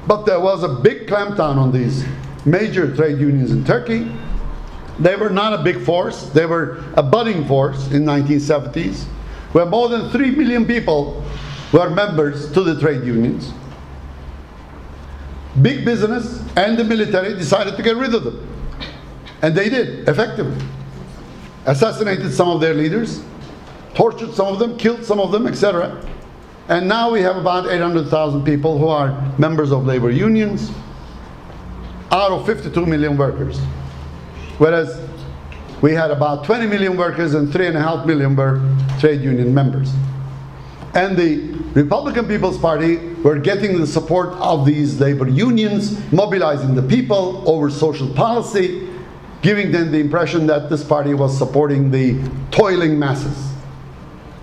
A: But there was a big clampdown on these major trade unions in Turkey. They were not a big force. They were a budding force in the 1970s, where more than 3 million people were members to the trade unions. Big business and the military decided to get rid of them. And they did, effectively. Assassinated some of their leaders, tortured some of them, killed some of them, etc. And now we have about 800,000 people who are members of labor unions out of 52 million workers. Whereas we had about 20 million workers and 3.5 million were trade union members. And the Republican People's Party were getting the support of these labor unions, mobilizing the people over social policy, giving them the impression that this party was supporting the toiling masses.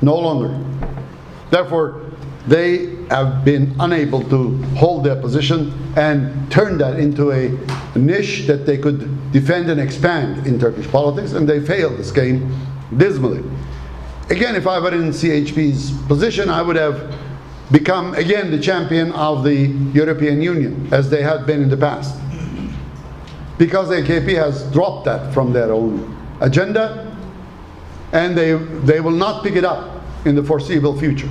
A: No longer. Therefore, they have been unable to hold their position and turn that into a niche that they could defend and expand in Turkish politics, and they failed this game dismally. Again, if I were in CHP's position, I would have become again the champion of the European Union, as they had been in the past. Because AKP has dropped that from their own agenda, and they will not pick it up in the foreseeable future.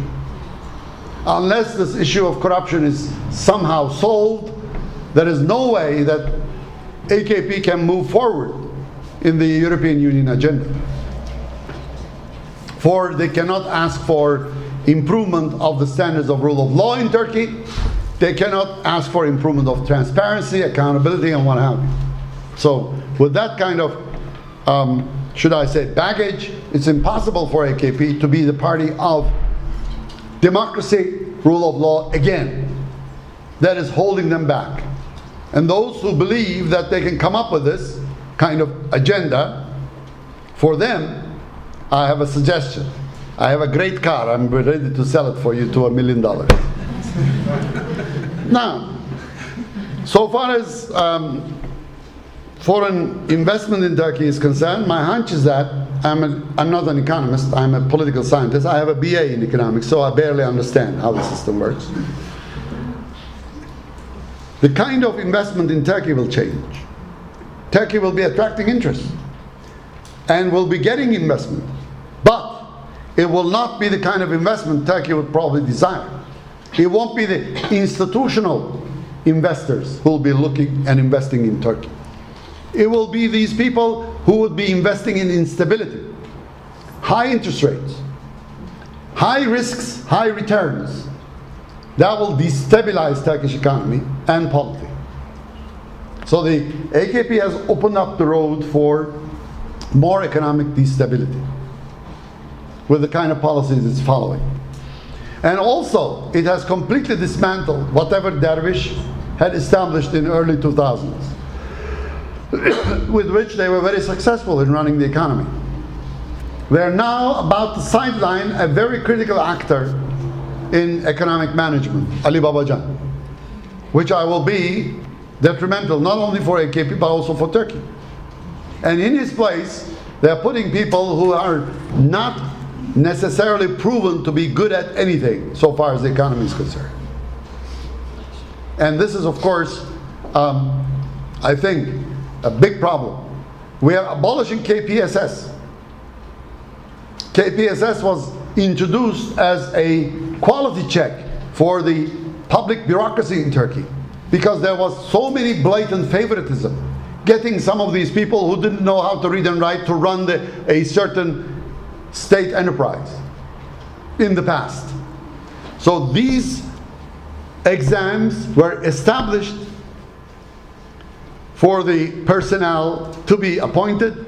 A: Unless this issue of corruption is somehow solved, there is no way that AKP can move forward in the European Union agenda. For they cannot ask for improvement of the standards of rule of law in Turkey. They cannot ask for improvement of transparency, accountability, and what have you. So with that kind of, should I say, baggage, it's impossible for AKP to be the party of democracy, rule of law again. That is holding them back. And those who believe that they can come up with this kind of agenda, for them, I have a suggestion. I have a great car. I'm ready to sell it for you to $1 million. Now, so far as foreign investment in Turkey is concerned, my hunch is that I'm not an economist, I'm a political scientist. I have a BA in economics, so I barely understand how the system works. The kind of investment in Turkey will change. Turkey will be attracting interest and will be getting investment. But it will not be the kind of investment Turkey would probably desire. It won't be the institutional investors who will be looking and investing in Turkey. It will be these people who would be investing in instability, high interest rates, high risks, high returns. That will destabilize Turkish economy and polity. So the AKP has opened up the road for more economic destability with the kind of policies it's following. And also, it has completely dismantled whatever Dervish had established in early 2000s, with which they were very successful in running the economy. They're now about to sideline a very critical actor in economic management, Ali Babacan, which I will be detrimental not only for AKP but also for Turkey. And in his place, they're putting people who are not necessarily proven to be good at anything so far as the economy is concerned. And this is, of course, I think, a big problem. We are abolishing KPSS. KPSS was introduced as a quality check for the public bureaucracy in Turkey because there was so many blatant favoritism, getting some of these people who didn't know how to read and write to run a certain state enterprise in the past. So these exams were established for the personnel to be appointed,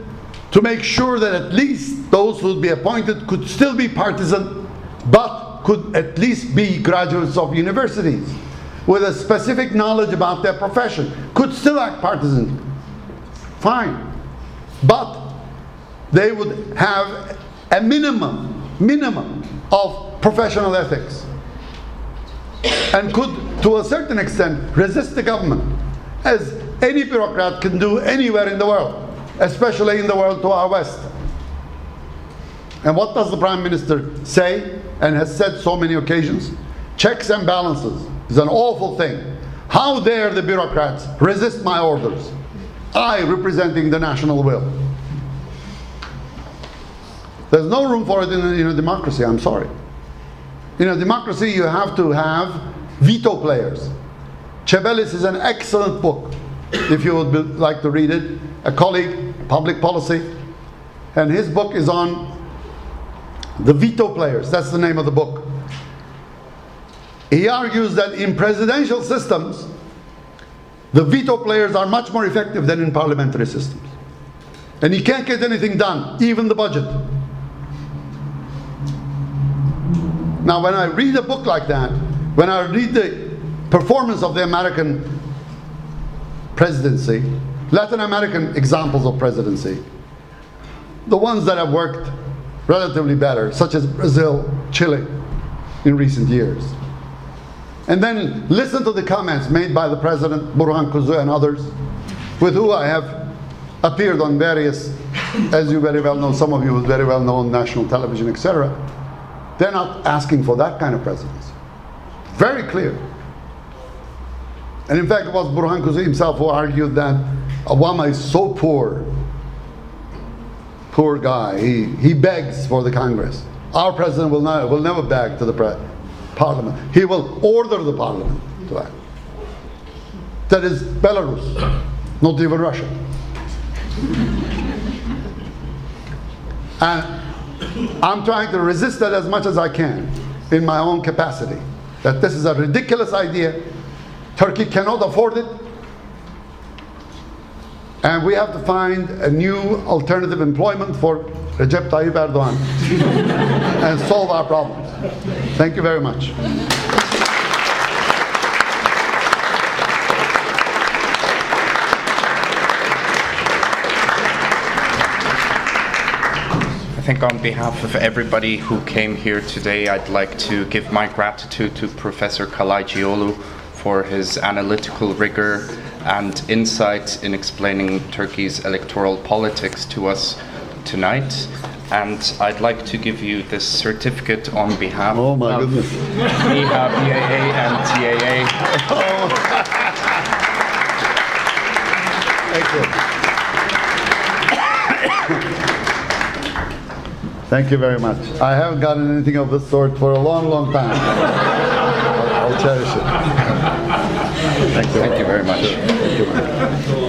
A: to make sure that at least those who would be appointed could still be partisan, but could at least be graduates of universities with a specific knowledge about their profession, could still act partisan. Fine. But they would have a minimum of professional ethics and could, to a certain extent, resist the government, as any bureaucrat can do anywhere in the world, especially in the world to our west. And what does the Prime Minister say, and has said so many occasions? Checks and balances is an awful thing. How dare the bureaucrats resist my orders? I representing the national will. There's no room for it in a democracy, I'm sorry. In a democracy you have to have veto players. Chebelis is an excellent book, if you would like to read it. A colleague, public policy, and his book is on the veto players. That's the name of the book. He argues that in presidential systems, the veto players are much more effective than in parliamentary systems. And you can't get anything done, even the budget. Now, when I read a book like that, when I read the performance of the American presidency, Latin American examples of presidency, the ones that have worked relatively better, such as Brazil, Chile, in recent years. And then listen to the comments made by the President, Burhan Kuzu, and others, with who I have appeared on various, as you very well know, some of you will very well know on national television, etc. They're not asking for that kind of presidency. Very clear. And in fact, it was Burhan Kuzu himself who argued that Obama is so poor. Poor guy. He begs for the Congress. Our president will never beg to the Parliament. He will order the Parliament to act. That is Belarus, not even Russia. And I'm trying to resist that as much as I can in my own capacity. That this is a ridiculous idea. Turkey cannot afford it. And we have to find a new alternative employment for Recep Tayyip Erdogan and solve our problems. Thank you very much.
B: I think on behalf of everybody who came here today, I'd like to give my gratitude to Professor Kalaycıoğlu for his analytical rigor and insight in explaining Turkey's electoral politics to us tonight. And I'd like to give you this certificate on behalf of NiHA, BIAA, and TAA.
A: Thank you. Thank you very much. I haven't gotten anything of this sort for a long, long time. I'll cherish it.
B: Thank you very much.
A: Thank you.